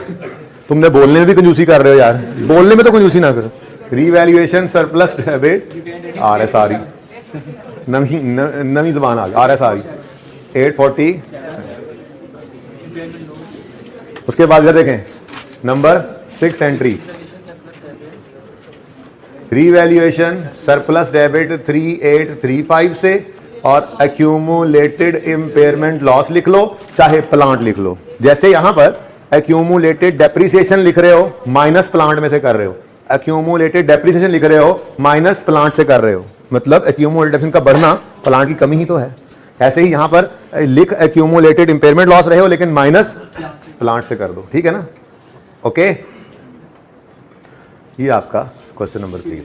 तुमने बोलने में भी कंजूसी कर रहे हो यार, बोलने में तो कंजूसी ना करो। रीवैल्यूएशन सरप्लस डेबिट RSRE, नवी जबान आ गई, RSRE 840। उसके बाद इधर देखें, number 6 entry revaluation surplus debit 3835 से, और एक्यूमुलेटेड इंपेयरमेंट लॉस लिख लो, चाहे प्लांट लिख लो। जैसे यहां पर एक्यूमुलेटेड डेप्रीसिएशन लिख रहे हो, माइनस प्लांट में से कर रहे हो, एक्यूमुलेटेड डेप्रीसिएशन लिख रहे हो, माइनस प्लांट से कर रहे हो, मतलब एक्यूमुलेटेड का बढ़ना प्लांट की कमी ही तो है। ऐसे ही यहां पर लिख एक्यूमुलेटेड इंपेयरमेंट लॉस रहे हो लेकिन माइनस प्लांट से कर दो, ठीक है ना। ओके, ये आपका क्वेश्चन नंबर 3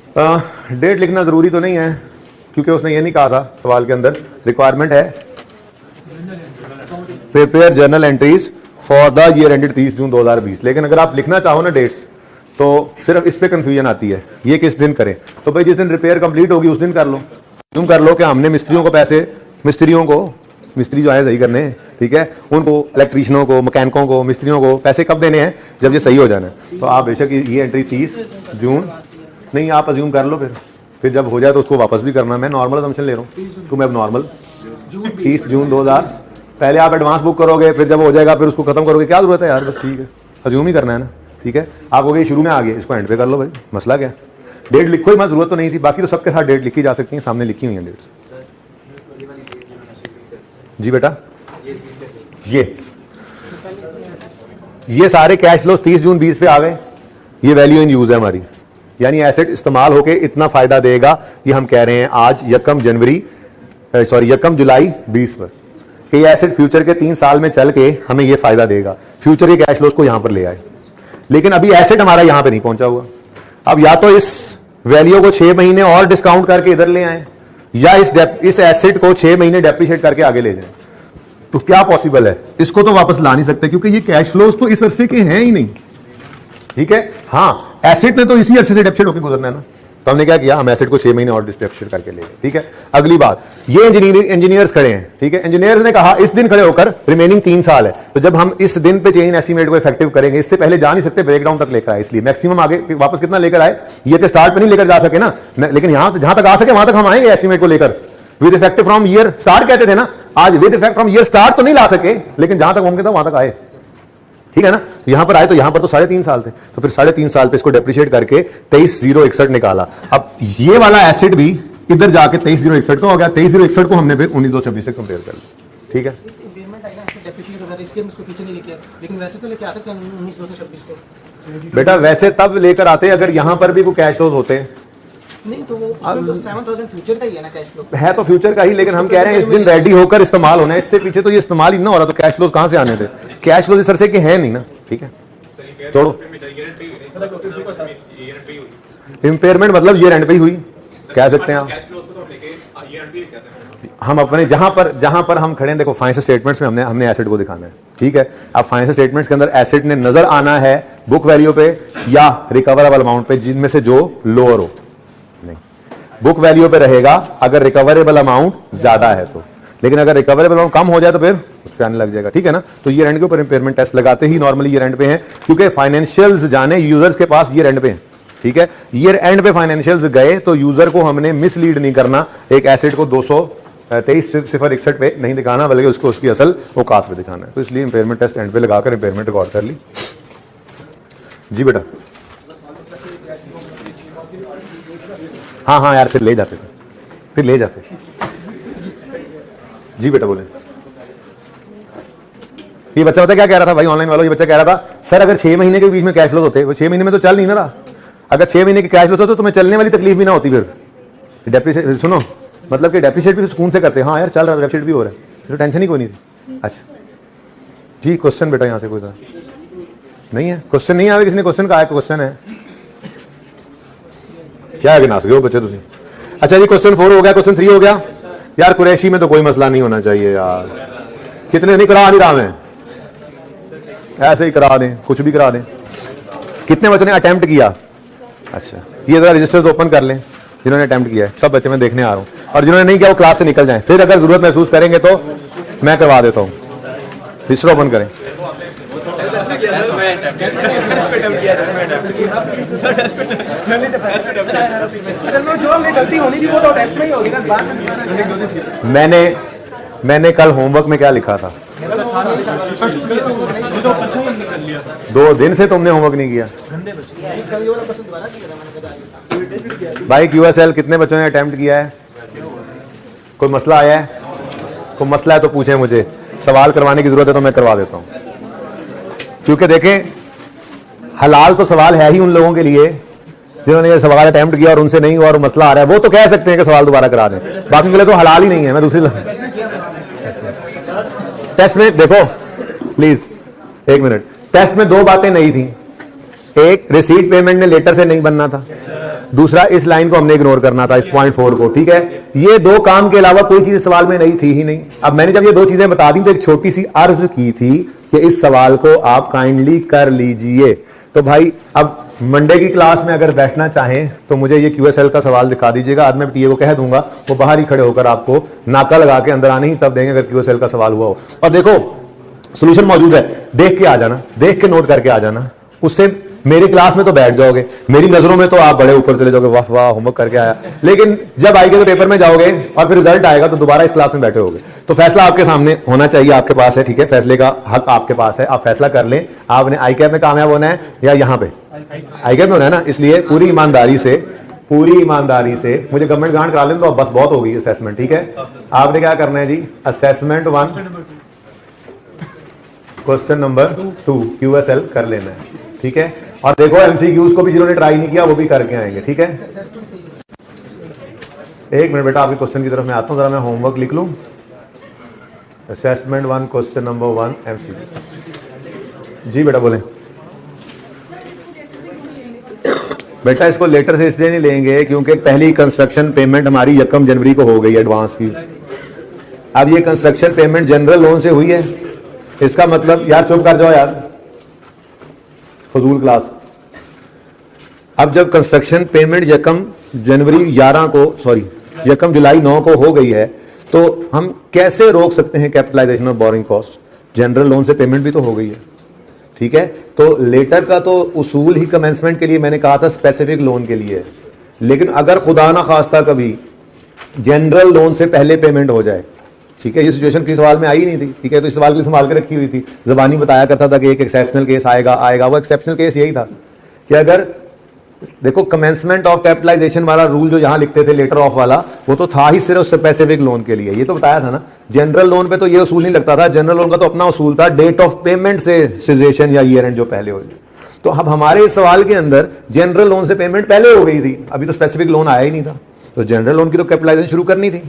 था। डेट लिखना जरूरी तो नहीं है क्योंकि उसने ये नहीं कहा था सवाल के अंदर, रिक्वायरमेंट है prepare journal entries for the year ended 30 जून 2020। लेकिन अगर आप लिखना चाहो ना डेट्स, तो सिर्फ इस पे कंफ्यूजन आती है, ये किस दिन करें। तो भाई जिस दिन रिपेयर कंप्लीट होगी उस दिन कर लो। तुम कर लो कि हमने मिस्त्रियों को पैसे, मिस्त्री जो है सही करने, ठीक है, उनको इलेक्ट्रीशियनों को, मैकेनिकों को, मिस्त्रियों को पैसे कब देने हैं? जब ये सही हो जाना है। तो आप बेशक ये एंट्री 30 जून नहीं, आप अज्यूम कर लो, फिर जब हो जाए तो उसको वापस भी करना। मैं नॉर्मल असम्पशन ले रहा हूँ, तुम अब नॉर्मल 30 जून 2000। पहले आप एडवांस बुक करोगे, फिर जब हो जाएगा फिर उसको खत्म करोगे, क्या जरूरत है यार, बस ठीक है, अज्यूम ही करना है ना, ठीक है। आप हो गए शुरू में आ गए, इसको एंड पे कर लो भाई, मसला क्या। डेट लिखो ही मत, जरूरत तो नहीं थी, बाकी तो सबके साथ डेट लिखी जा सकती है, सामने लिखी हुई है डेट्स। जी बेटा, ये सारे कैश फ्लोस 30 जून 20 पे आ गए, ये वैल्यू इन यूज है हमारी, यानी एसेट इस्तेमाल होके इतना फायदा देगा, ये हम कह रहे हैं आज 1 जुलाई 20 पर, कि ये एसेट फ्यूचर के 3 साल में चल के हमें ये फायदा देगा, फ्यूचर के कैश फ्लोस को यहां पर ले आए। लेकिन अभी एसेट हमारा यहां पे नहीं पहुंचा हुआ, अब या तो इस वैल्यू को 6 महीने और डिस्काउंट करके इधर ले आए, या इस एसेट को 6 महीने डेप्रिशिएट करके आगे ले जाए। तो क्या पॉसिबल है? इसको तो वापस ला नहीं सकते क्योंकि ये कैश फ्लोस तो इस अरसे के हैं ही नहीं, ठीक है। हाँ, एसेट ने तो इसी अरसे से डेप्रिशिएट होकर गुजरना है ना, तो हमने क्या किया, हम एसेट को 6 महीने और डेप्रिशिएट करके ले गए, ठीक है। अगली बात, ये इंजीनियर्स खड़े हैं, ठीक है, इंजीनियर्स ने कहा इस दिन खड़े होकर रिमेनिंग 3 साल है, तो जब हम इस दिन पे चेंज एस्टीमेट को इफेक्टिव करेंगे, इससे पहले जा नहीं सकते, ब्रेकडाउन तक लेकर आए, इसलिए मैक्सिमम आगे वापस कितना लेकर आए, ये तो स्टार्ट पे नहीं लेकर जा सके ना, लेकिन यहां जहां तक आ सके वहां तक हम आएंगे एस्टीमेट को लेकर, with effective from year start कहते थे ना, आज with effect from year start तो नहीं ला सके, लेकिन जहां तक होंगे तो वहां तक आए, ठीक है ना। तो यहां पर आए, तो यहां पर तो 3.5 साल थे, तो फिर 3.5 साल पे इसको डेप्रिशिएट करके 23,061 निकाला। अब ये वाला एसेट भी इधर जाके 23,061 का हो गया, 23,061 को हमने फिर 19,226 से कंपेयर कर लिया, ठीक है। बेटा वैसे तब लेकर आते अगर यहां पर भी कोई कैश फ्लोज होते, नहीं तो वो तो 7,000 फ्यूचर का ही है ना, कैश फ्लो है तो फ्यूचर का ही, लेकिन हम कह रहे हैं इस दिन रेडी होकर इस्तेमाल होना है, इससे पीछे तो ये इस्तेमाल ही ना हो रहा, तो कैश फ्लोज कहां से आने थे? कैश फ्लोज इस अरसे के हैं नहीं ना, ठीक है, छोड़ो। इंपेयरमेंट मतलब ये रेंट पे ही हुई, कह सकते हैं आप, हम अपने जहां पर हम खड़े हैं, देखो फाइनेंशियल स्टेटमेंट्स में हमने एसेट को दिखाना है, ठीक है। अब फाइनेंशियल स्टेटमेंट्स के अंदर एसेट ने नजर आना है बुक वैल्यू पे या रिकवरेबल अमाउंट पे, जिनमें से जो लोअर हो। नहीं, बुक वैल्यू पे रहेगा अगर रिकवरेबल अमाउंट ज्यादा है तो, लेकिन अगर रिकवरेबल अमाउंट कम हो जाए तो फिर उस पर आने लग जाएगा, ठीक है ना। तो ईयर एंड के ऊपर इंपेयरमेंट टेस्ट लगाते ही नॉर्मली ईयर एंड पे हैं, क्योंकि फाइनेंशियल्स जाने यूजर्स के पास ईयर एंड पे हैं, ठीक है। ईयर एंड पे फाइनेंशियल्स गए तो यूजर को हमने मिसलीड नहीं करना, एक एसेट को 223.61 पे नहीं दिखाना, बल्कि उसको उसकी असल औकात पे दिखाना है। तो इसलिए इंपेयरमेंट टेस्ट एंड पे लगाकर इंपेयरमेंट रिकॉर्ड कर ली। जी बेटा, हाँ यार, फिर ले जाते जी बेटा बोले। ये बच्चा पता क्या कह रहा था भाई, ऑनलाइन वालों, ये बच्चा कह रहा था सर अगर 6 महीने के बीच में कैश फ्लो होते, वो 6 महीने में तो चल नहीं ना रहा, अगर 6 महीने के कैश फ्लो होते तो तुम्हें चलने वाली तकलीफ भी ना होती। फिर डेप्रिसिएट सुनो, मतलब कि डेप्रिसिएट भी सुकून से करते हैं, हाँ यार चल रहा है, डेप्रिसिएट भी हो रहा है, तो टेंशन ही कोई नहीं थी। अच्छा जी, क्वेश्चन बेटा यहाँ से कोई था नहीं है, क्वेश्चन नहीं आवे, किसी ने क्वेश्चन कहा है, क्वेश्चन है क्या है, नास गए हो बच्चे तुम। अच्छा जी, क्वेश्चन 4 हो गया, क्वेश्चन 3 हो गया। यार कुरैशी में तो कोई मसला नहीं होना चाहिए यार, कितने नहीं करा नहीं रहा मैं, ऐसे ही करा दें, कुछ भी करा दें। कितने बच्चों ने अटेम्प्ट किया? अच्छा, ये जरा रजिस्टर्स ओपन कर लें जिन्होंने अटेम्प्ट किया है, सब बच्चे मैं देखने आ रहा हूं, और जिन्होंने नहीं किया वो क्लास से निकल जाएं, फिर अगर जरूरत महसूस करेंगे तो मैं करवा देता हूं। रजिस्टर ओपन करें। मैंने कल होमवर्क में क्या लिखा था? 2 दिन से तुमने होमवर्क नहीं किया भाई। QSL कितने बच्चों ने अटेम्प्ट किया है? कोई मसला आया है? कोई मसला है तो पूछें मुझे, सवाल करवाने की जरूरत है तो मैं करवा देता हूं, क्योंकि देखें हलाल तो सवाल है ही उन लोगों के लिए जिन्होंने ये सवाल अटेम्प्ट किया और उनसे नहीं हुआ और मसला आ रहा है, वो तो कह सकते हैं कि सवाल दोबारा करा दें, बाकी के लिए तो हलाल ही नहीं है। मैं दूसरी टेस्ट में देखो प्लीज 1 मिनट, टेस्ट में 2 बातें नहीं थी, एक रिसीट पेमेंट ने लेटर से नहीं बनना था, दूसरा इस लाइन को हमने इग्नोर करना था, इस पॉइंट 4 को, ठीक है। ये 2 काम के अलावा कोई चीज सवाल में नहीं थी ही नहीं। अब मैंने जब ये 2 चीजें बता दी तो एक छोटी सी अर्ज की थी कि इस सवाल को आप काइंडली कर लीजिए। तो भाई अब मंडे की क्लास में अगर बैठना चाहें तो मुझे ये QSL का सवाल दिखा दीजिएगा, आज मैं टीए को कह दूंगा, वो बाहर ही खड़े होकर आपको नाका लगा के अंदर आने ही तब देंगे अगर QSL का सवाल हुआ हो। और देखो सोल्यूशन मौजूद है, देख के आ जाना, देख के नोट करके आ जाना, उससे मेरी क्लास में तो बैठ जाओगे, मेरी नजरों में तो आप बड़े ऊपर चले जाओगे, वाह वाह होमवर्क करके आया, लेकिन जब आएगा तो पेपर में जाओगे और फिर रिजल्ट आएगा तो दोबारा इस क्लास में बैठे होगे। तो फैसला आपके सामने होना चाहिए, आपके पास है, ठीक है, फैसले का हक आपके पास है, आप फैसला कर लें। आपने ICAP में कामयाब होना है या यहाँ पे ICAP में होना है ना, इसलिए पूरी ईमानदारी से मुझे गवर्नमेंट ग्रांट करा लें तो बस बहुत होगी असेसमेंट, ठीक है। आपने क्या करना है जी, असेसमेंट 1 क्वेश्चन नंबर 2 QSL कर लेना है, ठीक है। और देखो MCQs को भी जिन्होंने ट्राई नहीं किया वो भी करके आएंगे, ठीक है। 1 मिनट बेटा, आपके क्वेश्चन की तरफ मैं आता हूं, जरा मैं होमवर्क लिख लूं। Assessment 1 question number 1 MCQ। जी बेटा बोले। बेटा इसको लेटर से इसलिए नहीं लेंगे क्योंकि पहली कंस्ट्रक्शन पेमेंट हमारी 1 जनवरी को हो गई एडवांस की। अब ये कंस्ट्रक्शन पेमेंट जनरल लोन से हुई है, इसका मतलब, यार चुप कर जाओ यार, फजूल क्लास। अब जब कंस्ट्रक्शन पेमेंट 1 जुलाई 9 को हो गई है तो हम कैसे रोक सकते हैं capitalisation of borrowing cost? General loan से पेमेंट भी तो हो गई है, ठीक है। तो लेटर का तो उसूल ही कमेंसमेंट के लिए मैंने कहा था स्पेसिफिक लोन के लिए, लेकिन अगर खुदा ना खास्ता कभी जनरल लोन से पहले पेमेंट हो जाए, ठीक है, ये सिचुएशन किसी सवाल में आई नहीं थी, ठीक है, तो इस सवाल के लिए संभाल के रखी हुई थी, जबानी बताया करता था कि एक एक्सेप्शनल केस आएगा। वो एक्सेप्शनल केस यही था कि अगर देखो कमेंसमेंट ऑफ कैपिटलाइजेशन वाला रूल जो यहां लिखते थे लेटर ऑफ वाला, वो तो था ही सिर्फ स्पेसिफिक लोन के लिए, ये तो बताया था ना। जनरल लोन पे तो ये उसूल नहीं लगता था, जनरल लोन का तो अपना उसूल था डेट ऑफ पेमेंट से सिजेशन या ईयर एंड जो पहले हो जाए। तो अब हमारे इस सवाल के अंदर जनरल लोन से पेमेंट पहले हो गई थी, अभी तो स्पेसिफिक लोन आया ही नहीं था, तो जनरल लोन की तो कैपिटलाइजेशन शुरू करनी थी।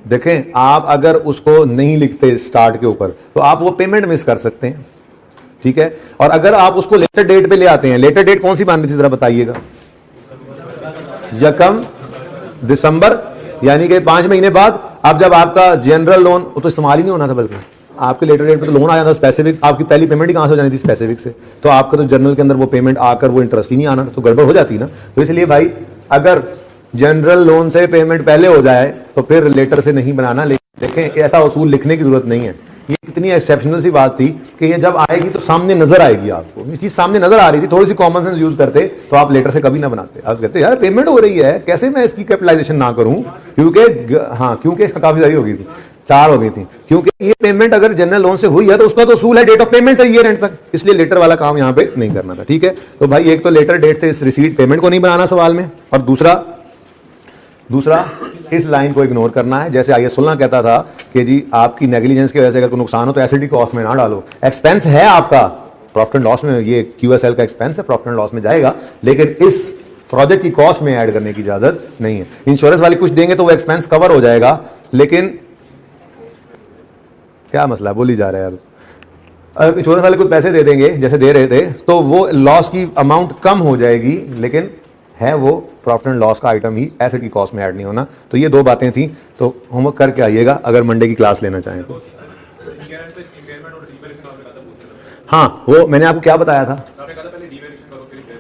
देखें, आप अगर उसको नहीं लिखते स्टार्ट के ऊपर तो आप वो पेमेंट मिस कर सकते हैं, ठीक है। और अगर आप उसको लेटर डेट पे ले आते हैं, लेटर डेट कौन सी बांधनी थी जरा बताइएगा? यकम दिसंबर, यानी कि 5 महीने बाद। अब जब आपका जनरल लोन तो इस्तेमाल ही नहीं होना था, बल्कि आपके लेटर डेट पे तो लोन आ जाता स्पेसिफिक, आपकी पहली पेमेंट ही कहां से हो जानी थी स्पेसिफिक से, तो आपका तो जनरल के अंदर वो पेमेंट आकर वो इंटरेस्ट ही नहीं आना, तो गड़बड़ हो जाती ना। तो इसलिए भाई अगर जनरल लोन से पेमेंट पहले हो जाए तो फिर लेटर से नहीं बनाना। लेकिन देखें ऐसा उसूल लिखने की जरूरत नहीं है, ये इतनी एक्सेप्शनल सी बात थी कि ये जब आएगी तो सामने नजर आएगी आपको, ये चीज सामने नजर आ रही थी, थोड़ी सी कॉमन सेंस यूज करते तो आप लेटर से कभी ना बनाते। आप कहते यार पेमेंट हो रही है, कैसे मैं इसकी कैपिटलाइजेशन ना करूं, क्योंकि काफी सारी हो गई थी, 4 हो गई थी, क्योंकि ये पेमेंट अगर जनरल लोन से हुई है तो उसका तो उसूल है डेट ऑफ पेमेंट से ईयर एंड तक, इसलिए लेटर वाला काम यहां पे नहीं करना था। ठीक है, तो भाई एक तो लेटर डेट से इस रिसीट पेमेंट को नहीं बनाना सवाल में, और दूसरा इस लाइन को इग्नोर करना है। जैसे IAS 16 कहता था कि जी आपकी नेग्लिजेंस की वजह से अगर कोई नुकसान हो तो एसिड कॉस्ट में ना डालो, एक्सपेंस है आपका प्रॉफिट एंड लॉस में, ये QSL का एक्सपेंस है, प्रॉफिट एंड लॉस में जाएगा, लेकिन इस प्रोजेक्ट की कॉस्ट में ऐड करने की इजाजत नहीं है। इंश्योरेंस वाले कुछ देंगे तो वो एक्सपेंस कवर हो जाएगा, लेकिन क्या मसला बोली जा रहा है, अब इंश्योरेंस वाले कुछ पैसे दे देंगे जैसे दे रहे थे तो वो लॉस की अमाउंट कम हो जाएगी, लेकिन है वो प्रॉफिट एंड लॉस का आइटम ही, एसेट की कॉस्ट में ऐड नहीं होना। तो ये 2 बातें थी, तो होमवर्क करके आइएगा अगर मंडे की क्लास लेना चाहें तो। हाँ, वो मैंने आपको क्या बताया था,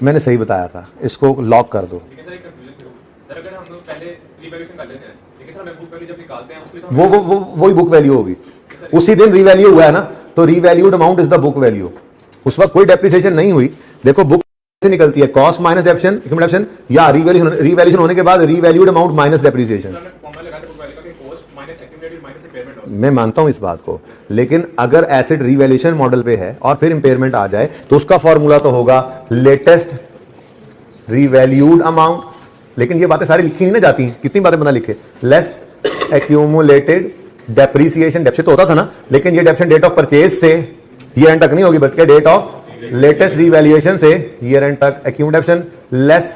मैंने सही बताया था, इसको लॉक कर दो। वही बुक वैल्यू होगी, उसी दिन रीवैल्यू हुआ है ना, तो revalued amount is the book value, उस वक्त कोई डेप्रिसिएशन नहीं हुई। देखो बुक से निकलती है कॉस्ट माइनस डेप्रिसिएशन, या रीवैल्यूएशन होने के बाद रीवैल्यूड अमाउंट माइनस डेप्रिसिएशन। मैं मानता हूं इस बात को, लेकिन अगर एसेट रीवैल्यूएशन मॉडल पे है और फिर इंपेयरमेंट आ जाए तो उसका फॉर्मूला तो होगा लेटेस्ट रीवैल्यूड अमाउंट। लेकिन ये बातें सारी लिखी नहीं ना जाती, कितनी बातें बना लिखे, लेस एक्यूमुलेटेड डेप्रिसिएशन, डेप्सिट तो होता था ना, लेकिन ये डेप्सिट डेट ऑफ परचेज से ईयर एंड तक नहीं होगी, बल्कि डेट ऑफ लेटेस्ट रीवैल्यूएशन से ईयर एंड तक, accumulation less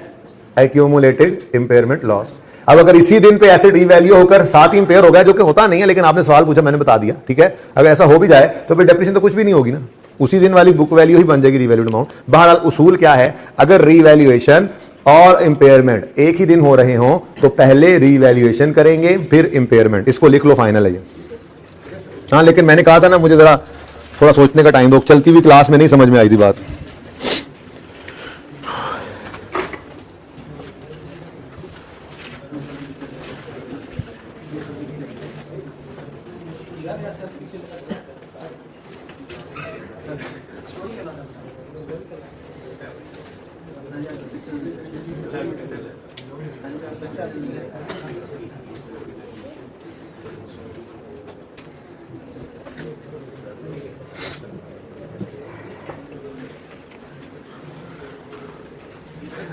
accumulated impairment loss. अब अगर इसी दिन पे एसेट रीवैल्यू होकर साथ ही इंपेयर हो गया, जो कि होता नहीं है, लेकिन आपने सवाल पूछा मैंने बता दिया, ठीक है, अगर ऐसा हो भी जाए तो फिर डेप्रिसिएशन तो कुछ भी नहीं होगी ना, उसी दिन वाली बुक वैल्यू ही बन जाएगी रीवैल्यूड अमाउंट। बहरहाल उसूल क्या है, अगर रीवैल्यूएशन और इंपेयरमेंट एक ही दिन हो रहे हों तो पहले रीवैल्यूएशन करेंगे फिर इंपेयरमेंट, इसको लिख लो, फाइनल है ये। हाँ, लेकिन मैंने कहा था ना मुझे जरा थोड़ा सोचने का टाइम दो, चलती हुई क्लास में नहीं समझ में आई थी बात।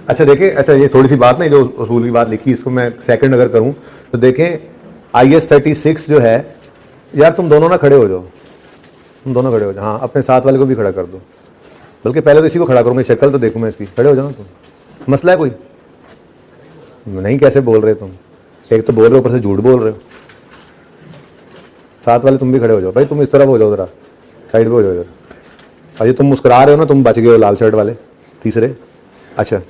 अच्छा देखें, अच्छा ये थोड़ी सी बात नहीं, जो उसूल की बात लिखी इसको मैं सेकंड अगर करूं तो देखें IAS 36 जो है, यार तुम दोनों ना खड़े हो जाओ, तुम दोनों खड़े हो जाओ, हाँ अपने साथ वाले को भी खड़ा कर दो, बल्कि पहले तो इसी को खड़ा करूँ, मैं शक्ल तो देखूँ मैं इसकी, खड़े हो जाओ तुम। मसला है कोई नहीं, कैसे बोल रहे तुम, एक तो बोल रहे हो ऊपर से झूठ बोल रहे हो। साथ वाले तुम भी खड़े हो जाओ भाई, तुम इस तरफ हो जाओ, जरा साइड पे हो जाओ जरा। अजय तुम मुस्कुरा रहे हो ना, तुम बच गए हो लाल शर्ट वाले तीसरे। अच्छा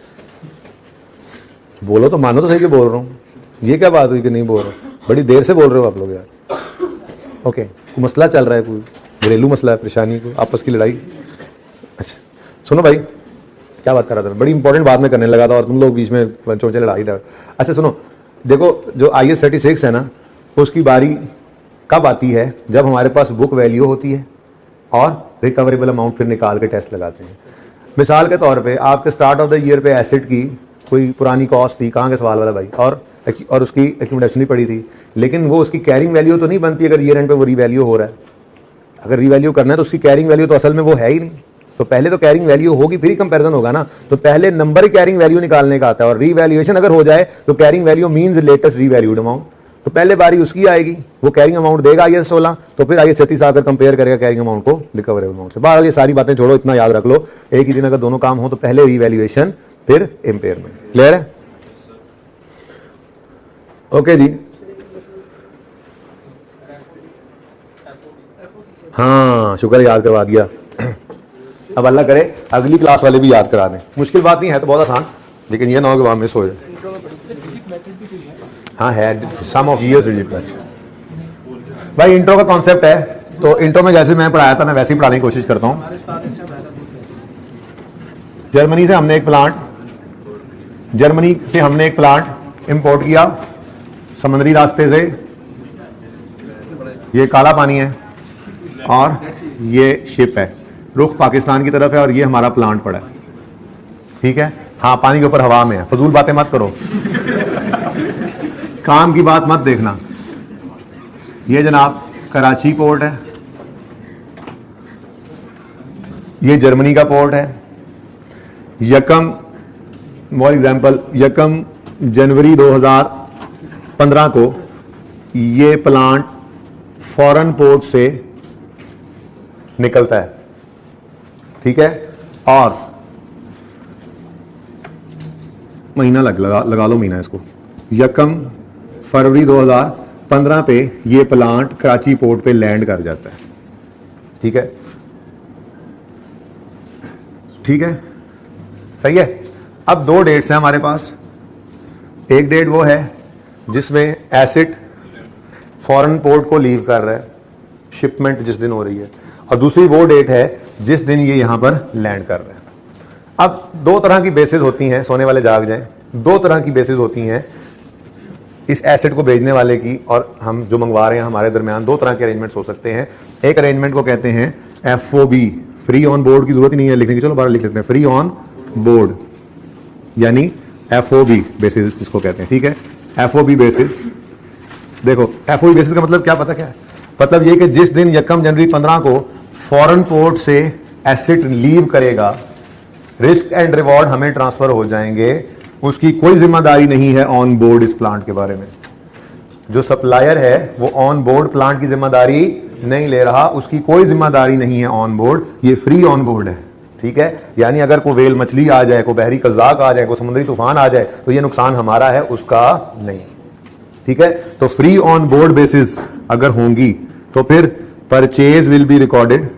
बोलो तो, मानो तो सही कि बोल रहा हूँ, ये क्या बात हुई कि नहीं बोल रहा हूँ, बड़ी देर से बोल रहे हो आप लोग यार। ओके, मसला चल रहा है, कोई घरेलू मसला है, परेशानी, को आपस की लड़ाई। अच्छा सुनो भाई, क्या बात कर रहा था, बड़ी इंपॉर्टेंट बात में करने लगा था और तुम लोग बीच में चोंचे लड़ाई था। अच्छा सुनो, देखो जो IAS 36 है ना, उसकी बारी कब आती है, जब हमारे पास बुक वैल्यू होती है और रिकवरेबल अमाउंट फिर निकाल के टेस्ट लगाते हैं। मिसाल के तौर पे आपके स्टार्ट ऑफ द ईयर पे एसेट की कोई पुरानी कॉस्ट थी, कहाँ के सवाल वाला भाई, और उसकी एक्यूमुलेशन भी पड़ी थी, लेकिन वो उसकी कैरिंग वैल्यू तो नहीं बनती अगर ईयर एंड पे वो रीवैल्यू हो रहा है। अगर रीवैल्यू करना है तो उसकी कैरिंग वैल्यू तो असल में वो है ही नहीं, तो पहले तो कैरिंग वैल्यू होगी फिर ही कंपैरिजन होगा ना, तो पहले नंबर ही कैरिंग वैल्यू निकालने का आता है, और रीवैल्यूएशन अगर हो जाए तो carrying value means latest revalued amount, तो पहले बारी उसकी आएगी, वो कैरिंग अमाउंट देगा IAS 16, तो फिर IAS 36 आकर कंपेयर करेगा कैरिंग अमाउंट को रिकवरेबल अमाउंट से। बहरहाल ये सारी बातें छोड़ो, इतना याद रख लो, एक ही दिन अगर दोनों काम हो तो पहले रीवैल्यूएशन फिर इंपेयरमेंट। क्लियर है? ओके जी, हाँ शुक्र याद करवा दिया। अब अल्लाह करे अगली क्लास वाले भी याद करा दें, मुश्किल बात नहीं है, तो बहुत आसान, लेकिन ये ना हो कि वहां मिस हो जाए। हाँ है, सम ऑफ ईयर्स रिजिड। भाई इंट्रो का कॉन्सेप्ट है, तो इंट्रो में जैसे मैं पढ़ाया था मैं वैसे ही पढ़ाने की कोशिश करता हूं। जर्मनी से हमने एक प्लांट इंपोर्ट किया समुद्री रास्ते से। ये काला पानी है और ये शिप है, रुख पाकिस्तान की तरफ है और ये हमारा प्लांट पड़ा है, ठीक है। हाँ, पानी के ऊपर हवा में है, फजूल बातें मत करो, काम की बात मत देखना। ये जनाब कराची पोर्ट है, ये जर्मनी का पोर्ट है। यकम फॉर एग्जाम्पल यकम जनवरी 2015 को ये प्लांट फॉरेन पोर्ट से निकलता है, ठीक है। और महीना लगा लो महीना इसको, यकम फरवरी 2015 पे ये प्लांट कराची पोर्ट पे लैंड कर जाता है, ठीक है, ठीक है, सही है। अब दो डेट्स हैं हमारे पास। एक डेट वो है जिसमें एसेट फॉरेन पोर्ट को लीव कर रहा है, शिपमेंट जिस दिन हो रही है, और दूसरी वो डेट है जिस दिन ये यहां पर लैंड कर रहा है। अब दो तरह की बेसिस होती हैं, सोने वाले जाग जाएं, दो तरह की बेसिस होती हैं इस एसेट को भेजने वाले की और हम जो मंगवा रहे हैं हमारे दरमियान। दो तरह के अरेंजमेंट्स हो सकते हैं। एक अरेंजमेंट को कहते हैं FOB, फ्री ऑन बोर्ड की जरूरत ही नहीं है लिखने की, चलो बाहर लिख लेते हैं, फ्री ऑन बोर्ड, यानी FOB बेसिस जिसको कहते हैं, ठीक है। FOB बेसिस, देखो FOB बेसिस का मतलब क्या पता क्या है? मतलब ये कि जिस दिन यकम जनवरी 15 को फॉरेन पोर्ट से एसेट लीव करेगा, रिस्क एंड रिवॉर्ड हमें ट्रांसफर हो जाएंगे, उसकी कोई जिम्मेदारी नहीं है ऑन बोर्ड इस प्लांट के बारे में। जो सप्लायर है वो ऑन बोर्ड प्लांट की जिम्मेदारी नहीं ले रहा, उसकी कोई जिम्मेदारी नहीं है ऑन बोर्ड, ये फ्री ऑन बोर्ड है, ठीक है। यानी अगर कोई वेल मछली आ जाए, कोई बहरी कज़ाक आ जाए, कोई समुद्री तूफान आ जाए, तो ये नुकसान हमारा है, उसका नहीं, ठीक है। तो फ्री ऑन बोर्ड बेसिस अगर होंगी तो फिर purchase will be recorded,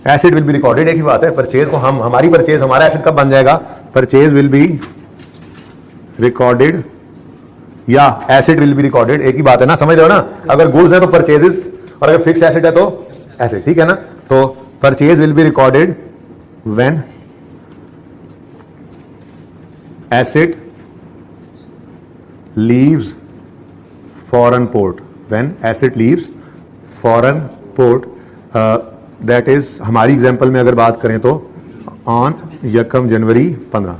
asset will be recorded, एक ही बात है। परचेज को हम, हमारी परचेज, हमारा एसेट कब बन जाएगा? परचेज विल बी रिकॉर्डेड या एसेट विल बी रिकॉर्डेड, एक ही बात है ना, समझ रहे हो ना। अगर गुड्स है तो परचेजेस, और अगर फिक्स एसेट है तो एसेट, ठीक है ना। तो purchase will be recorded when asset leaves foreign port, when asset leaves foreign port, that is, हमारी एग्जांपल में अगर बात करें तो ऑन यकम जनवरी 15,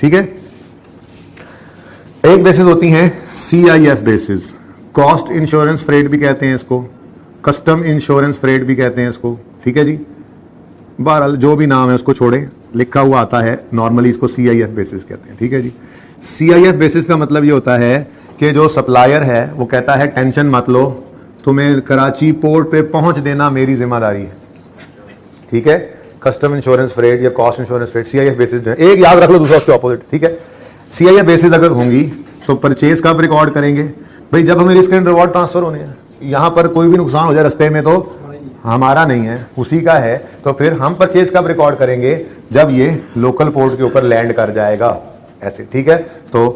ठीक है। एक बेसिस होती हैं CIF basis, cost insurance freight भी कहते हैं इसको, कस्टम इंश्योरेंस फ्रेट भी कहते हैं इसको, ठीक है जी। बहरहाल जो भी नाम है उसको छोड़े, लिखा हुआ आता है, नॉर्मली इसको CIF बेसिस कहते हैं, ठीक है जी। CIF बेसिस का मतलब ये होता है कि जो सप्लायर है वो कहता है टेंशन मत लो, तुम्हें कराची पोर्ट पे पहुंच देना मेरी जिम्मेदारी है, ठीक है। कस्टम इंश्योरेंस फ्रेट या cost insurance freight, CIF basis, एक याद रख लो, दूसरा उसके ऑपोजिट, ठीक है। CIF बेसिस अगर होंगी तो परचेज कब रिकॉर्ड करेंगे? भाई जब हमें रिस्क एंड रिवॉर्ड ट्रांसफर होने हैं, यहां पर कोई भी नुकसान हो जाए रास्ते में तो हमारा नहीं है, उसी का है, तो फिर हम परचेज कब रिकॉर्ड करेंगे? जब ये लोकल पोर्ट के ऊपर लैंड कर जाएगा, ऐसे, ठीक है। तो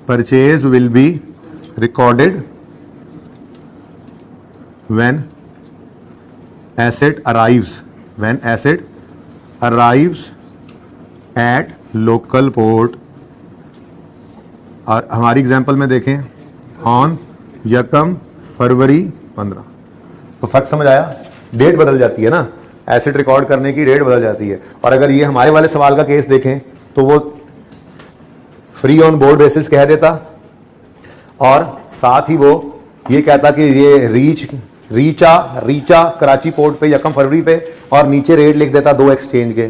purchase will be recorded when asset arrives at local port, और हमारी एग्जांपल में देखें ऑन यकम फरवरी 15, तो फर्क समझ आया? डेट बदल जाती है ना, एसेट रिकॉर्ड करने की डेट बदल जाती है। और अगर ये हमारे वाले सवाल का केस देखें तो वो फ्री ऑन बोर्ड बेसिस कह देता, और साथ ही वो ये कहता कि ये रीचा कराची पोर्ट पे यकम फरवरी पे, और नीचे रेट लिख देता दो एक्सचेंज के,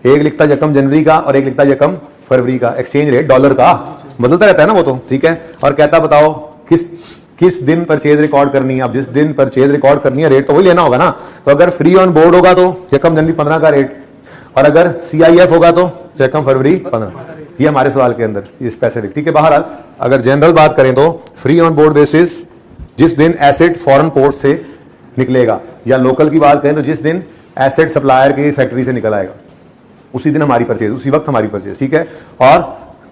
एक लिखता यकम जनवरी का और एक लिखता यकम फरवरी का, एक्सचेंज रेट डॉलर का बदलता रहता है ना वो तो, ठीक है। और कहता बताओ किस दिन परचेज रिकॉर्ड करनी है। अब जिस दिन परचेज रिकॉर्ड करनी है रेट तो वही लेना होगा ना। तो अगर फ्री ऑन बोर्ड होगा तो यकम जनवरी 15 का रेट, और अगर CIF होगा तो यकम फरवरी 15, ये हमारे सवाल के अंदर ये स्पेसिफिक, ठीक है। बहरहाल अगर जनरल बात करें तो फ्री ऑन बोर्ड बेसिस जिस दिन एसेट फॉरेन पोर्ट से निकलेगा, या लोकल की बात करें तो जिस दिन एसेट सप्लायर की फैक्ट्री से निकल आएगा, उसी दिन हमारी परचेज, उसी वक्त हमारी परचेज, ठीक है। और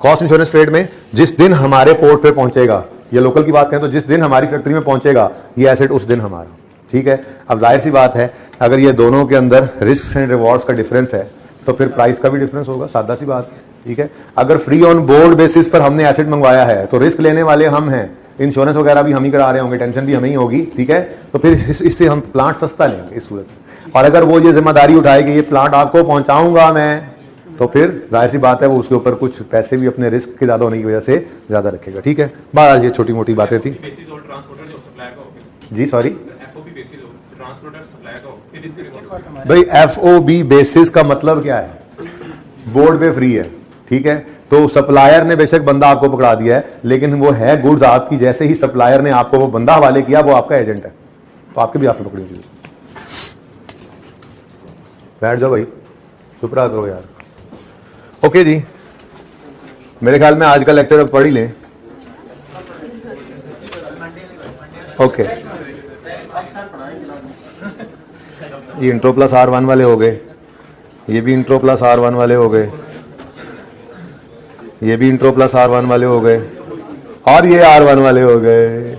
कॉस्ट इंश्योरेंस ट्रेड में जिस दिन हमारे पोर्ट पे पहुंचेगा, ये लोकल की बात करें तो जिस दिन हमारी फैक्ट्री में पहुंचेगा ये एसेट उस दिन हमारा, ठीक है। अब जाहिर सी बात है अगर ये दोनों के अंदर रिस्क एंड रिवॉर्ड्स का डिफरेंस है तो फिर प्राइस का भी डिफरेंस होगा, सादा सी बात है, ठीक है। अगर फ्री ऑन बोर्ड बेसिस पर हमने एसेट मंगवाया है तो रिस्क लेने वाले हम हैं, इंश्योरेंस वगैरह भी हम ही करा रहे होंगे, टेंशन भी हमें ही होगी, ठीक है। तो फिर इससे हम प्लांट सस्ता लेंगे इस सूरत में। और अगर वो ये जिम्मेदारी उठाए कि ये प्लांट आपको पहुंचाऊंगा मैं, तो फिर जाहिर सी बात है वो उसके ऊपर कुछ पैसे भी अपने रिस्क के ज्यादा होने की वजह से ज्यादा रखेगा, ठीक है। बहरहाल ये छोटी मोटी बातें थी जी। सॉरी भाई, FOB बेसिस का मतलब क्या है? बोर्ड पे फ्री है, ठीक है। तो सप्लायर ने बेशक बंदा आपको पकड़ा दिया है, लेकिन वो है गुड्स आपकी, जैसे ही सप्लायर ने आपको वो बंदा हवाले किया वो आपका एजेंट है, तो आपके भी आपसे पकड़ी होगी। बैठ जाओ भाई, चुप रहा करो यार। ओके जी, मेरे ख्याल में आज का लेक्चर अब पढ़ ही लें। ओके, ये इंट्रो प्लस R1 वाले हो गए, ये भी इंट्रो प्लस R1 वाले हो गए, ये भी इंट्रो प्लस R1 वाले हो गए, और ये R1 वाले हो गए।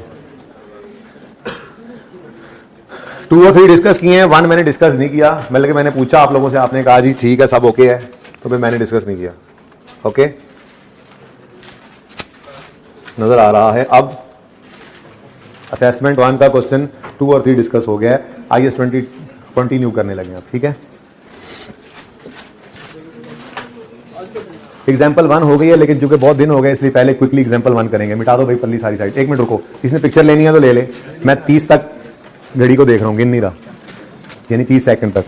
2 और 3 डिस्कस किए हैं, 1 मैंने डिस्कस नहीं किया, बल्कि मैंने पूछा आप लोगों से, आपने कहा जी ठीक है सब ओके है, तो फिर मैंने डिस्कस नहीं किया। ओके, नजर आ रहा है। अब असेसमेंट 1 का क्वेश्चन 2 और 3 डिस्कस हो गया है, IS 20 कंटिन्यू करने लगे आप, ठीक है। एग्जाम्पल 1 हो गई है, लेकिन चूंकि बहुत दिन हो गए इसलिए पहले क्विकली एग्जाम्पल 1 करेंगे। मिटा दो भाई पल्ली सारी साइड, 1 मिनट रुको, इसने पिक्चर लेनी है तो ले ले। मैं 30 तक घड़ी को देख रहा हूं, गिन नहीं रहा, यानी 30 सेकंड तक।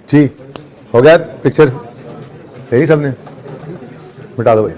जी हो गया पिक्चर, यही सबने मिटा दो भाई।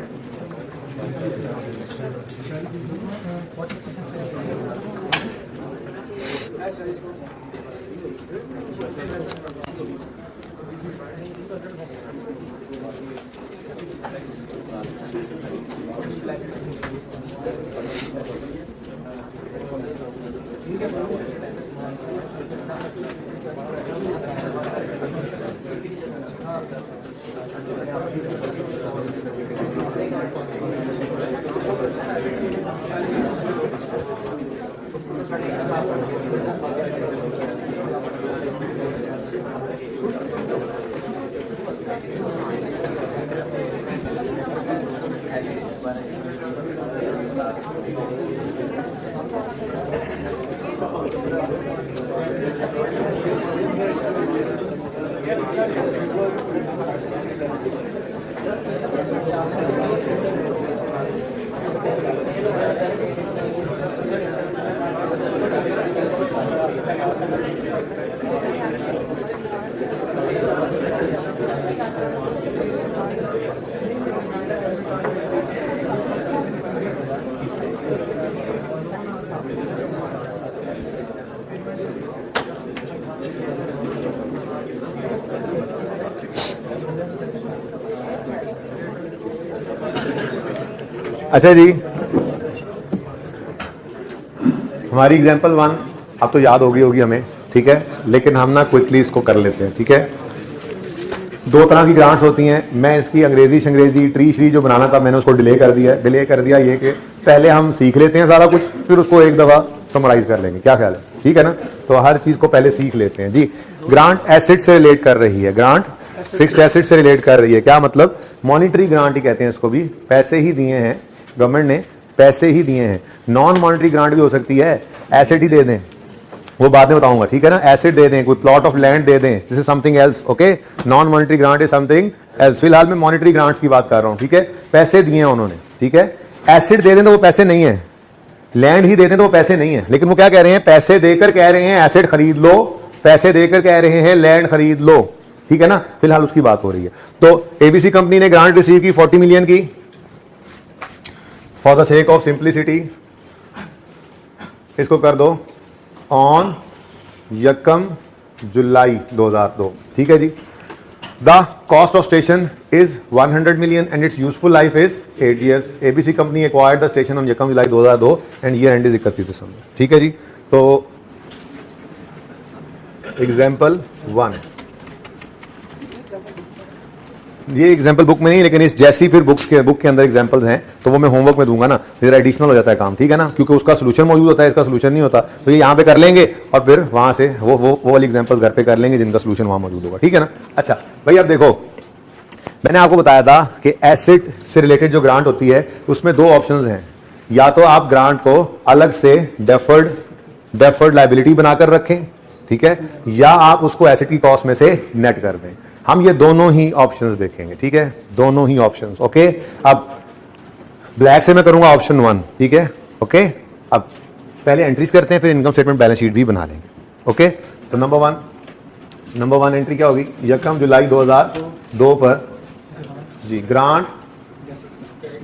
अच्छा जी, हमारी एग्जाम्पल 1 अब तो याद होगी हमें, ठीक है, लेकिन हम ना क्विकली इसको कर लेते हैं, ठीक है। 2 तरह की ग्रांट्स होती हैं, मैं इसकी अंग्रेजी शंग्रेजी ट्री श्री जो बनाना था मैंने उसको डिले कर दिया ये कि पहले हम सीख लेते हैं सारा कुछ, फिर उसको एक दफा समराइज कर लेंगे, क्या ख्याल है, ठीक है ना। तो हर चीज को पहले सीख लेते हैं जी। ग्रांट एसेट से रिलेट कर रही है, ग्रांट फिक्स्ड एसेट से रिलेट कर रही है, क्या मतलब? मॉनिटरी ग्रांट ही कहते हैं इसको भी, पैसे ही दिए हैं गवर्नमेंट ने, पैसे ही दिए हैं। नॉन मॉनिटरी ग्रांट भी हो सकती है, एसेट ही दे दें, वो बाद में बताऊंगा, ठीक है ना। एसेट दे दें, कोई प्लॉट ऑफ लैंड दे दें, this is something else, okay. Non monetary grant is something else. फिलहाल मैं मॉनिटरी ग्रांट्स की बात कर रहा हूं, ठीक है। पैसे दिए हैं उन्होंने, ठीक है। एसेट दे दें तो वो पैसे नहीं है, लैंड ही दे दें तो वो पैसे नहीं है, लेकिन वो क्या कह रहे हैं? पैसे देकर कह रहे हैं एसेट खरीद लो, पैसे देकर कह रहे हैं लैंड खरीद लो, ठीक है ना। फिलहाल उसकी बात हो रही है। तो एबीसी कंपनी ने ग्रांट रिसीव की 40 मिलियन की, for the sake of simplicity इसको कर दो ऑन यकम जुलाई 2002, ठीक है जी। The cost of station is 100 million and its useful life is 8 years. ABC company acquired the station on यकम जुलाई 2002 and year end is 31 दिसंबर, ठीक है जी। तो एग्जाम्पल 1, ये एग्जाम्पल बुक में नहीं, लेकिन इस जैसी फिर बुक के अंदर एग्जाम्पल्स हैं तो वो मैं होमवर्क में दूंगा ना, फिर एडिशनल हो जाता है काम, ठीक है ना, क्योंकि उसका सोल्यूशन मौजूद होता है, इसका सोल्यूशन नहीं होता, तो ये यहाँ पे कर लेंगे और फिर वहां से वो वाली एग्जाम्पल्स घर पे कर लेंगे जिनका सोल्यूशन वहां मौजूद होगा, ठीक है ना। अच्छा भाई, अब देखो मैंने आपको बताया था कि एसेट से रिलेटेड जो ग्रांट होती है उसमें दो ऑप्शंस हैं, या तो आप ग्रांट को अलग से डेफर्ड लायबिलिटी बनाकर रखें, ठीक है, या आप उसको एसेट की कॉस्ट में से नेट कर दें। हम ये दोनों ही ऑप्शंस देखेंगे, ठीक है, दोनों ही ऑप्शंस। ओके, अब ब्लैक से मैं करूंगा ऑप्शन 1, ठीक है। ओके, अब पहले एंट्रीज करते हैं, फिर इनकम स्टेटमेंट बैलेंस शीट भी बना लेंगे। ओके, तो नंबर वन एंट्री क्या होगी, यकम जुलाई 2002 पर जी ग्रांट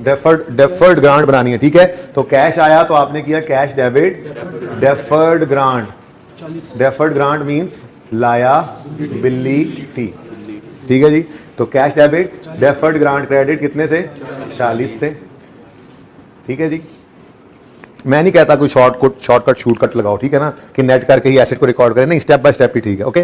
डेफर्ड ग्रांट बनानी है, ठीक है। तो कैश आया तो आपने किया cash debit deferred grant means liability, ठीक है जी। तो cash debit deferred grant credit कितने से, 40 से, ठीक है जी। मैं नहीं कहता कोई शॉर्टकट लगाओ, ठीक है ना, कि नेट करके ही एसेट को रिकॉर्ड करें, नहीं, स्टेप बाय स्टेप ही ठीक है। ओके,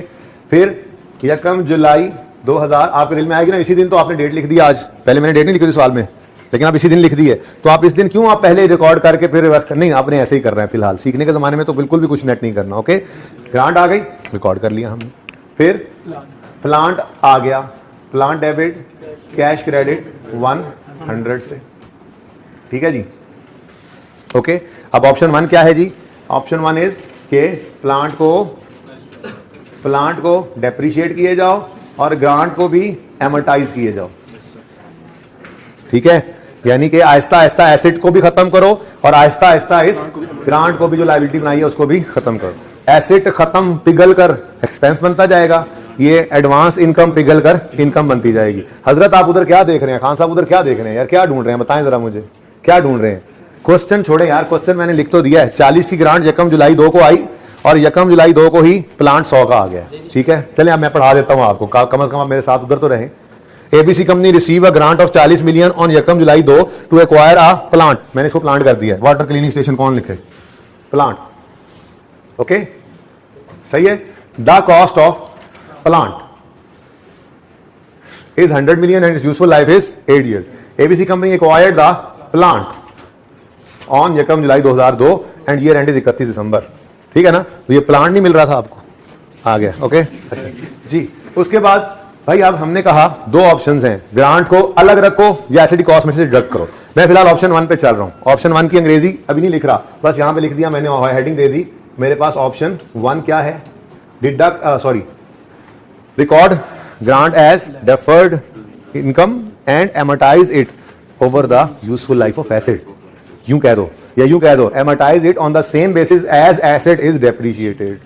फिर यकम जुलाई 2000 आपके दिल में आएगी ना, इसी दिन तो आपने डेट लिख दी आज, पहले मैंने डेट नहीं लिखी थी सवाल में, लेकिन आप इसी दिन लिख दी है, तो आप इस दिन क्यों आप पहले रिकॉर्ड करके फिर रिवर्स नहीं, आपने ऐसे ही कर रहे हैं फिलहाल, सीखने के जमाने में तो बिल्कुल भी कुछ नेट नहीं करना। ओके, ग्रांट आ गई, रिकॉर्ड कर लिया हमने, फिर प्लांट आ गया, प्लांट डेबिट कैश क्रेडिट 100 से, ठीक है जी। ओके, अब ऑप्शन 1 क्या है जी, ऑप्शन 1 इज के प्लांट को डेप्रिशिएट किए जाओ और ग्रांट को भी एमोर्टाइज किए जाओ, ठीक है, यानी कि आहिस्ता आहिस्ता एसेट को भी खत्म करो और आहिस्ता आहिस्ता इस ग्रांट को भी जो लायबिलिटी बनाई है उसको भी खत्म करो। एसेट खत्म पिघल कर एक्सपेंस बनता जाएगा, ये एडवांस इनकम पिघल कर इनकम बनती जाएगी। हजरत आप उधर क्या देख रहे हैं, खान साहब उधर क्या देख रहे हैं यार, क्या ढूंढ रहे हैं, बताएं जरा मुझे, क्या ढूंढ रहे हैं। क्वेश्चन छोड़े यार, क्वेश्चन मैंने लिख तो दिया है, 40 की ग्रांट यकम जुलाई 2 को आई और यकम जुलाई 2 को ही प्लांट 100 का आ गया, ठीक है। चलिए अब मैं पढ़ा देता हूं आपको, कम से कम आप मेरे साथ उधर तो रहे। ABC company receive a grant of 40 million on यकम जुलाई 2 टू एक्वायर अ प्लांट, मैंने इसको प्लांट कर दिया है, वाटर क्लीनिंग स्टेशन कौन लिखे, प्लांट। ओके, सही है। The cost of plant is 100 million and its useful life is 8 years. ABC company acquired the plant on यकम जुलाई 2002 and year end is 31 दिसंबर, ठीक है ना। तो ये प्लांट नहीं मिल रहा था आपको, आ गया। ओके जी, उसके बाद भाई अब हमने कहा दो ऑप्शंस हैं, ग्रांट को अलग रखो या एसेट कॉस्ट में से डिडक्ट करो। मैं फिलहाल ऑप्शन 1 पे चल रहा हूं, ऑप्शन 1 की अंग्रेजी अभी नहीं लिख रहा, बस यहां पे लिख दिया मैंने, हेडिंग दे दी। मेरे पास ऑप्शन 1 क्या है, record grant as deferred income and amortize it over the useful life of asset, यूं कह दो या यूं कह दो amortize it on the same basis as asset is depreciated।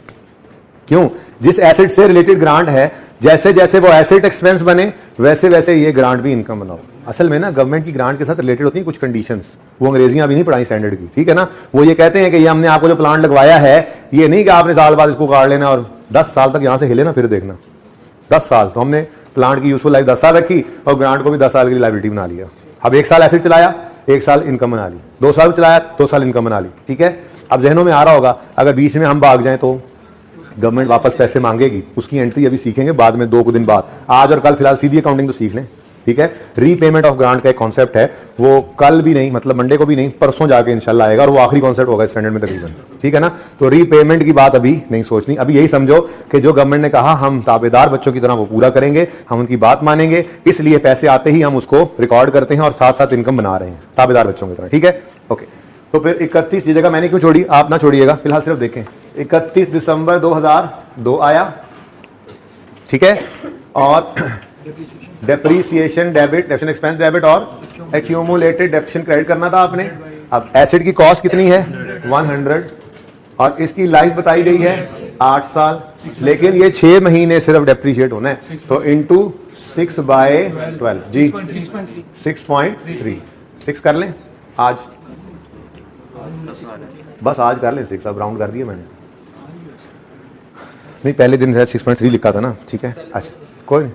क्यों, जिस एसेट से रिलेटेड ग्रांट है, जैसे जैसे वो एसेट एक्सपेंस बने वैसे वैसे ये ग्रांट भी इनकम बनाओ। असल में ना गवर्नमेंट की ग्रांट के साथ रिलेटेड होती है कुछ कंडीशंस, वो अंग्रेजियां भी नहीं पढ़ाई स्टैंडर्ड की, ठीक है ना। वो ये कहते हैं कि ये हमने आपको जो प्लांट लगवाया है, ये नहीं कि आपने साल बाद इसको काट लेना और 10 साल तक यहां से हिले ना फिर देखना, 10 साल। तो हमने प्लांट की यूजफुल लाइफ 10 साल रखी और ग्रांट को भी 10 साल की लायबिलिटी बना लिया। अब 1 साल एसेट चलाया, 1 साल इनकम बना ली, 2 साल चलाया, 2 साल इनकम बना ली, ठीक है। अब जहनों में आ रहा होगा अगर बीच में हम भाग जाएं तो गवर्नमेंट वापस पैसे मांगेगी, उसकी एंट्री अभी सीखेंगे बाद में 2 दिन बाद, आज और कल फिलहाल सीधी अकाउंटिंग तो सीख लें, ठीक है। रीपेमेंट ऑफ ग्रांट का एक कॉन्सेप्ट है, वो कल भी नहीं, मतलब मंडे को भी नहीं, परसों जाके इंशाल्लाह आएगा और वो आखिरी कॉन्सेप्ट होगा स्टैंडर्ड में तकरीबन, ठीक है ना। तो रीपेमेंट की बात अभी नहीं सोचनी, अभी यही समझो कि जो गवर्नमेंट ने कहा हम ताबेदार बच्चों की तरह वो पूरा करेंगे, हम उनकी बात मानेंगे, इसलिए पैसे आते ही हम उसको रिकॉर्ड करते हैं और साथ साथ इनकम बना रहे हैं ताबेदार बच्चों की तरह, ठीक है। ओके, तो फिर 31 ये जगह मैंने क्यों छोड़ी, आप ना छोड़िएगा, फिलहाल सिर्फ देखें। 31 दिसंबर 2002 आया, ठीक है, और depreciation debit, depreciation expense debit और एक्यूमुलेटेड डेप्रिसिएशन क्रेडिट करना था आपने। अब एसेट की कॉस्ट कितनी है, 100, और इसकी लाइफ बताई गई है 8 साल, लेकिन ये 6 महीने सिर्फ डेप्रीशिएट होना है, तो इंटू 6/12 जी 6.3 6 कर लें आज। बस आज कर ले 6, अब राउंड कर दिया मैंने। नहीं पहले दिन शायद 6.3 लिखा था ना, ठीक है अच्छा कोई नहीं,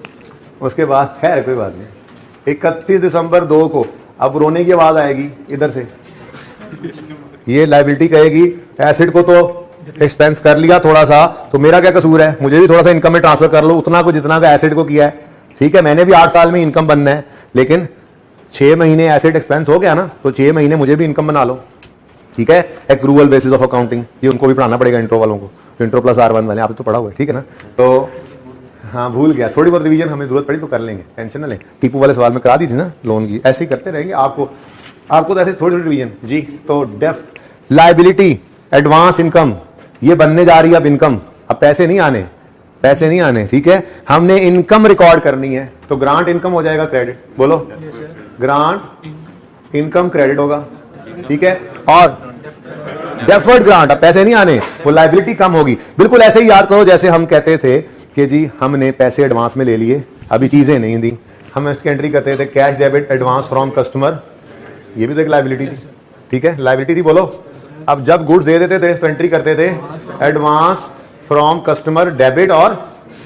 उसके बाद खैर कोई बात नहीं। 31 दिसंबर 2 को अब रोने की आवाज आएगी इधर से, ये लाइबिलिटी कहेगी एसिड को तो एक्सपेंस कर लिया थोड़ा सा, तो मेरा क्या कसूर है, मुझे भी थोड़ा सा इनकम में ट्रांसफर कर लो उतना को जितना का एसिड को किया है, ठीक है मैंने भी 8 साल में इनकम बनना है, लेकिन 6 महीने एसिड एक्सपेंस हो गया ना, तो 6 महीने मुझे भी इनकम बना लो, ठीक है। एक्रूअल बेसिस ऑफ अकाउंटिंग, ये उनको भी पढ़ाना पड़ेगा इंट्रो वालों को, इंट्रो प्लस R1 वाले, आप तो पढ़ा हुआ है, ठीक है ना। तो हाँ भूल गया, थोड़ी बहुत रिवीजन हमें जरूरत पड़ी तो कर लेंगे, टेंशन ना लें। टीपू वाले सवाल में करा दी थी ना लोन की, ऐसे ही करते रहेंगे आपको तो ऐसे थोड़ी थोड़ी रिवीजन जी। तो डेफ लाइबिलिटी एडवांस इनकम ये बनने जा रही है अब इनकम, अब पैसे नहीं आने, ठीक है। हमने इनकम रिकॉर्ड करनी है, तो ग्रांट इनकम हो जाएगा क्रेडिट, बोलो ग्रांट इनकम क्रेडिट होगा, ठीक है। और डेफर्ड ग्रांट, अब पैसे नहीं आने, वो लाइबिलिटी कम होगी। बिल्कुल ऐसे ही याद करो जैसे हम कहते थे कि जी हमने पैसे एडवांस में ले लिए, अभी चीजें नहीं दी, हम इसकी एंट्री करते थे cash debit advance from customer, ये भी तो एक लाइबिलिटी थी, ठीक है लाइबिलिटी थी, बोलो। अब जब गुड्स दे देते थे तो एंट्री करते थे एडवांस फ्रॉम कस्टमर डेबिट और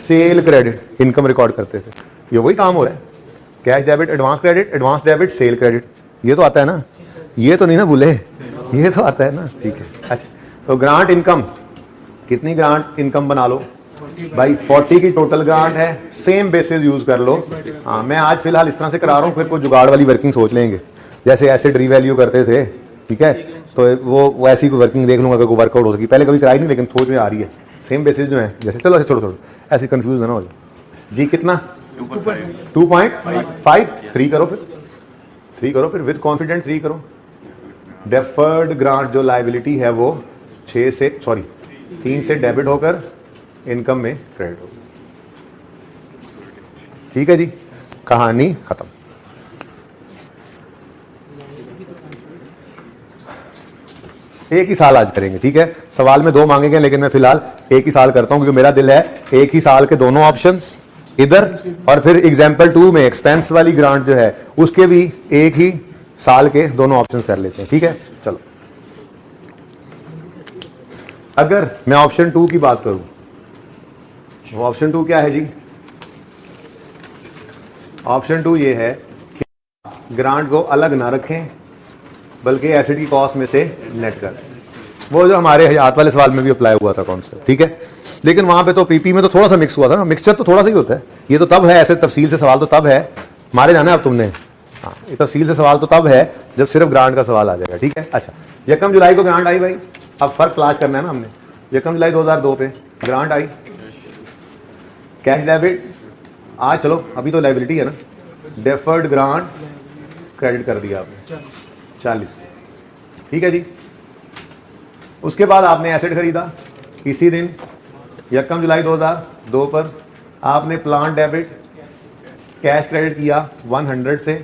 सेल क्रेडिट, इनकम रिकॉर्ड करते थे। ये वही काम हो रहा है, cash debit advance credit, advance debit cell credit, ये तो आता है ना, ये तो नहीं ना भूले, ये तो आता है ना, ठीक है। अच्छा तो ग्रांट इनकम, कितनी ग्रांट इनकम बना लो भाई, 40 की टोटल ग्रांट है, सेम बेसिस यूज कर लो। हाँ मैं आज फिलहाल इस तरह से करा रहा हूँ, फिर कोई जुगाड़ वाली वर्किंग सोच लेंगे, जैसे एसिड रीवैल्यू करते थे, ठीक है, तो वो ऐसी कोई वर्किंग देख लूंगा अगर कोई वर्कआउट हो सकी, पहले कभी कराई नहीं लेकिन सोच में आ रही है, सेम बेसिस जो है जैसे, चलो ऐसे छोड़ो ऐसे कंफ्यूज ना हो जाए जी। कितना 2.5, 3 करो फिर विद कॉन्फिडेंट 3 करो। डेफर्ड ग्रांट जो लाइबिलिटी है वो 3 से डेबिट होकर इनकम में क्रेडिट होगी, ठीक है जी, कहानी खत्म। एक ही साल आज करेंगे, ठीक है। सवाल में 2 मांगेंगे लेकिन मैं फिलहाल एक ही साल करता हूं क्योंकि मेरा दिल है एक ही साल के दोनों ऑप्शंस इधर, और फिर एग्जाम्पल 2 में एक्सपेंस वाली ग्रांट जो है उसके भी एक ही साल के दोनों ऑप्शंस कर लेते हैं, ठीक है। चलो अगर मैं ऑप्शन 2 की बात करूं, वो ऑप्शन 2 क्या है जी, ऑप्शन 2 ये है कि ग्रांट को अलग ना रखें बल्कि एसिड की कॉस्ट में से नेट कर, वो जो हमारे हयात वाले सवाल में भी अप्लाई हुआ था कॉन्सेप्ट, ठीक है। लेकिन वहां पे तो पीपी में तो थोड़ा सा मिक्स हुआ था ना, मिक्सचर तो थोड़ा सा ही होता है, ये तो तब है ऐसे तफसील से सवाल तो तब है, मारे जाना है अब तुमने, हाँ ये तफसील से सवाल तो तब है जब सिर्फ ग्रांट का सवाल आ जाएगा, ठीक है। अच्छा 1 जुलाई को ग्रांट आई भाई, अब फर्क तलाश करना है ना हमने, 1 जुलाई 2002 पे ग्रांट आई, कैश डेबिट आज, चलो अभी तो लाइबिलिटी है ना, डेफर्ड ग्रांट क्रेडिट कर दिया आपने 40, ठीक है जी। उसके बाद आपने एसेट खरीदा इसी दिन 1 जुलाई 2002 पर, आपने प्लान डेबिट कैश क्रेडिट किया 100 से।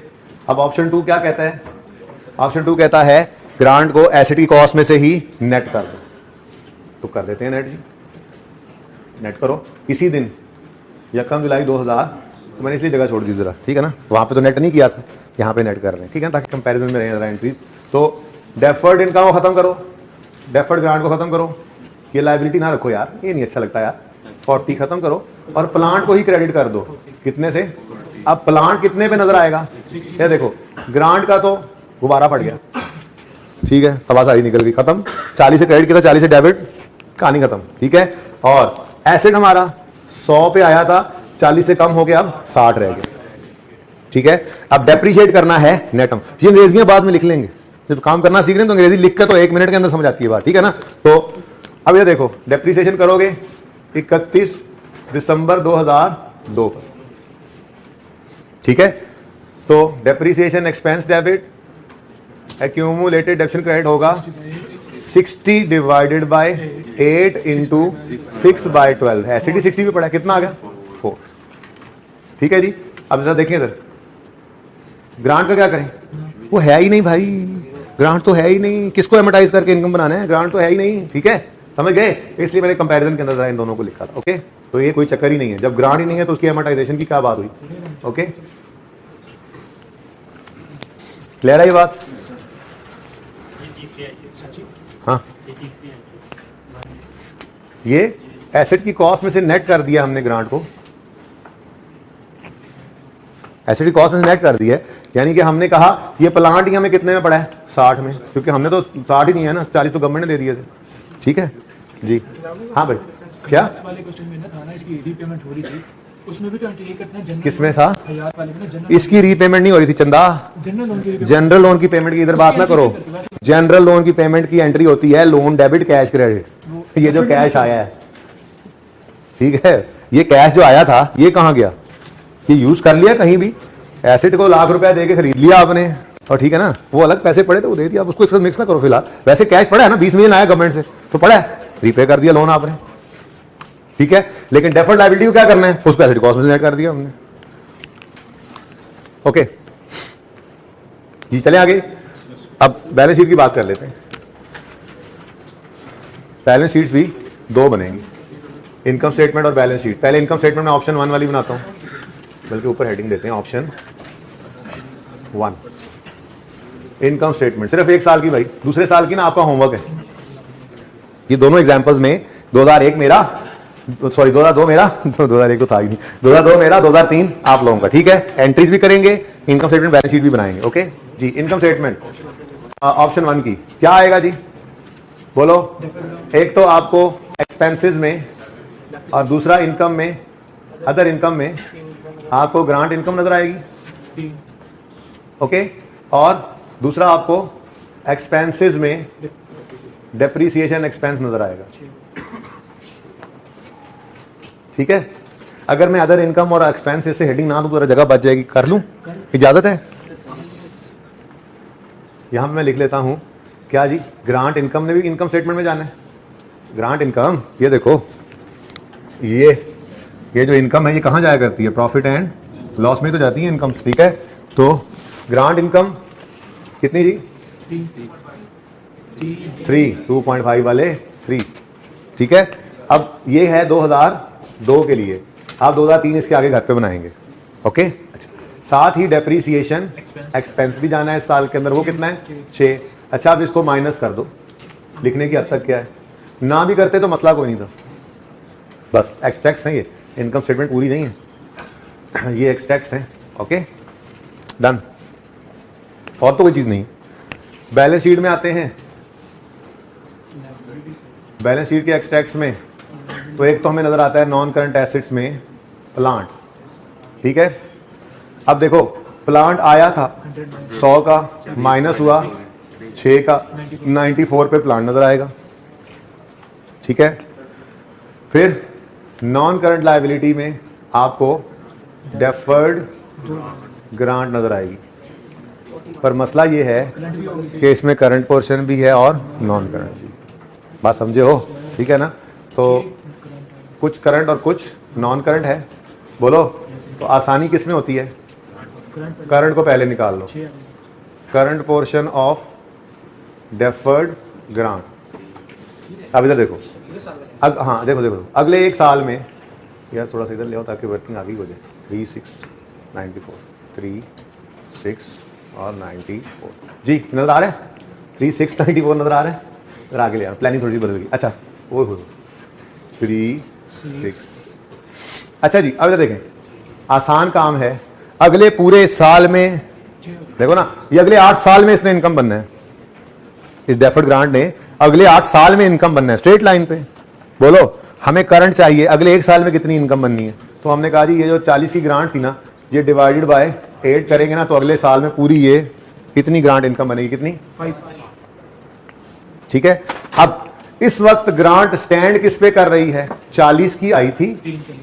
अब ऑप्शन 2 क्या कहता है, ऑप्शन 2 कहता है ग्रांट को एसेट की कॉस्ट में से ही नेट कर दो, तो कर देते हैं नेट जी, नेट करो इसी दिन 1 जुलाई 2000, तो मैंने इसलिए जगह छोड़ दी जरा, ठीक है ना, वहां पे तो नेट नहीं किया था, यहाँ पे नेट कर रहे हैं, ठीक है, ताकि कंपैरिजन में रहे एंट्रीज। तो डेफर्ड इनकम को खत्म करो, डेफर्ड ग्रांट को खत्म करो, ये लायबिलिटी ना रखो यार, ये नहीं अच्छा लगता यार, 40 खत्म करो और प्लांट को ही क्रेडिट कर दो, कितने से, अब प्लांट कितने पे नजर आएगा, ये देखो ग्रांट का तो गुब्बारा फट गया, ठीक है, हवा सारी निकल गई, खत्म, 40 से क्रेडिट किया था, 40 से डेबिट, कहानी खत्म, ठीक है। और एसेट हमारा 100 पे आया था, 40 से कम हो गया, अब 60 रह गया, ठीक है। अब डेप्रीशिएट करना है नेटम, ये अंग्रेजियां बाद में लिख लेंगे, जब काम करना सीख रहे हैं तो अंग्रेजी लिख के तो 1 मिनट के अंदर समझ आती है बात, ठीक है ना। तो अब ये देखो डेप्रीसिएशन करोगे 31 दिसंबर 2002 पर, ठीक है। तो depreciation expense debit accumulated डेप्शन credit होगा 60 डिवाइडेड बाय 8 इंटू 6/12, एसिडी 60 पे पड़ा, कितना आ गया 4, ठीक है जी। अब जरा देखिए सर ग्रांट का क्या करें, वो है ही नहीं भाई, ग्रांट तो है ही नहीं, किसको एमोटाइज करके इनकम बनाना है, ग्रांट तो है ही नहीं, ठीक है, समझ गए, इसलिए मैंने कंपैरिजन के अंदर इन दोनों को लिखा था, ओके। तो ये कोई चक्कर ही नहीं है, जब ग्रांट ही नहीं है तो उसकी एमोटाइजेशन की क्या बात हुई, ओके, क्लियर है ये बात। हाँ, ये एसेट की कॉस्ट में से नेट कर दिया हमने ग्रांट को, एसेट की कॉस्ट में से नेट कर दिया है। यानी कि हमने कहा ये प्लांट ही हमें कितने में पड़ा है, 60 में, क्योंकि हमने तो 60 ही नहीं है ना, 40 तो गवर्नमेंट ने दे दिए थे। ठीक है जी, हाँ भाई, क्या वाले क्वेश्चन में ना था ना, इसकी रीपेमेंट हो रही थी, उसमें भी 28 कटना जनरल किसमें था, हयात वाले में ना, जनरल इसकी रीपेमेंट नहीं हो रही थी चंदा, जनरल लोन की जनरल लोन की पेमेंट की इधर बात ना करो। जनरल लोन की पेमेंट की एंट्री होती है लोन डेबिट कैश क्रेडिट, ये जो कैश आया है, ठीक है, ये कैश जो आया था ये कहां गया, ये यूज कर लिया कहीं भी, एसेट को लाख रुपया दे के खरीद लिया आपने, और ठीक है ना, वो अलग पैसे पड़े तो वो दे दिया, आप उसको इससे मिक्स ना करो। फिलहाल वैसे कैश पड़ा है ना, 20 मिलियन आया गवर्नमेंट से तो पड़ा है, रीपे कर दिया लोन आपने, ठीक है। लेकिन डेफर्ड लायबिलिटी को क्या करना है, उसको एसेट कॉस्ट में नेट कर दिया हमने। ओके जी, चले आगे। अब बैलेंस शीट की बात कर लेते हैं। बैलेंस शीट्स भी दो बनेंगी, इनकम स्टेटमेंट और बैलेंस शीट। पहले इनकम स्टेटमेंट में ऑप्शन 1 वाली बनाता हूं, बल्कि ऊपर हेडिंग देते हैं ऑप्शन 1 इनकम स्टेटमेंट, सिर्फ 1 साल की भाई, दूसरे साल की ना आपका होमवर्क है। ये दोनों एग्जांपल्स में 2001 मेरा, सॉरी 2002 मेरा 2001 तो था ही नहीं, 2002 मेरा, 2003 आप लोगों का, ठीक है। एंट्रीज भी करेंगे, इनकम स्टेटमेंट बैलेंस शीट भी बनाएंगे। ओके जी, इनकम स्टेटमेंट ऑप्शन 1 की क्या आएगा जी, बोलो। एक तो आपको एक्सपेंसेस में, और दूसरा इनकम में, अदर इनकम में आपको ग्रांट इनकम नजर आएगी, ओके, और दूसरा आपको एक्सपेंसेस में डेप्रीसिएशन एक्सपेंस नजर आएगा, ठीक है। अगर मैं अदर इनकम और एक्सपेंसेस से हेडिंग ना दूं तो जगह बच जाएगी, कर लूं, इजाजत है। यहां पे मैं लिख लेता हूं, क्या जी, ग्रांट इनकम ने भी इनकम स्टेटमेंट में जाना है। ग्रांट इनकम, ये देखो, ये जो इनकम है ये कहां जाया करती है, प्रॉफिट एंड लॉस में तो जाती है इनकम, ठीक है। तो ग्रांट इनकम कितनी जी, 3, 2.5 वाले 3, ठीक है। अब ये है 2002 के लिए, आप 2003 इसके आगे घर पे बनाएंगे, ओके। साथ ही डेप्रीसिएशन एक्सपेंस भी जाना है इस साल के अंदर, वो कितना है, 6। अच्छा, आप इसको माइनस कर दो, लिखने की हद तक क्या है, ना भी करते तो मसला कोई नहीं था, बस एक्सट्रैक्ट्स हैं, ये इनकम स्टेटमेंट पूरी नहीं है, ये एक्सट्रैक्ट्स हैं, ओके, डन, और तो कोई चीज नहीं। बैलेंस शीट में आते हैं, बैलेंस शीट के एक्सट्रैक्ट्स में तो एक तो हमें नजर आता है नॉन करंट एसेट्स में प्लांट, ठीक है। अब देखो, प्लांट आया था 100 का, माइनस हुआ 6 का, 94 पे प्लांट नजर आएगा, ठीक है। फिर नॉन करंट लायबिलिटी में आपको डेफर्ड ग्रांट नजर आएगी, पर मसला ये है कि इसमें करंट पोर्शन भी है और नॉन करंट भी, बात समझे हो, ठीक है ना। तो कुछ करंट और कुछ नॉन करंट है, बोलो। तो आसानी किस में होती है, करंट को पहले निकाल लो, current portion of deferred grant. अब इधर देखो, हाँ देखो देखो, अगले 1 साल में, यार थोड़ा सा इधर ले आओ ताकि वर्किंग आगे हो जाए, 3, 6, 94, 3, 6 और 94 जी, नजर आ रहा है, 3, 6, 94 नजर आ रहा है, इधर आगे ले आना, प्लानिंग थोड़ी सी बदल गई। अच्छा, वो 3, 6, अच्छा जी। अब इधर देखें, आसान काम है, अगले पूरे साल में देखो ना, ये अगले 8 साल में इसने इनकम बनना है, इस डेफर्ड ग्रांट ने अगले 8 साल में इनकम बनना है, स्ट्रेट लाइन पे। बोलो, हमें करंट चाहिए, अगले 1 साल में कितनी इनकम बननी है, तो हमने कहा जी ये जो 40 की ग्रांट थी ना, ये डिवाइडेड बाय 8 करेंगे ना, तो अगले साल में पूरी ये कितनी ग्रांट इनकम बनेगी, कितनी, 5, ठीक है। अब इस वक्त ग्रांट स्टैंड किस पे कर रही है, 40 की आई थी,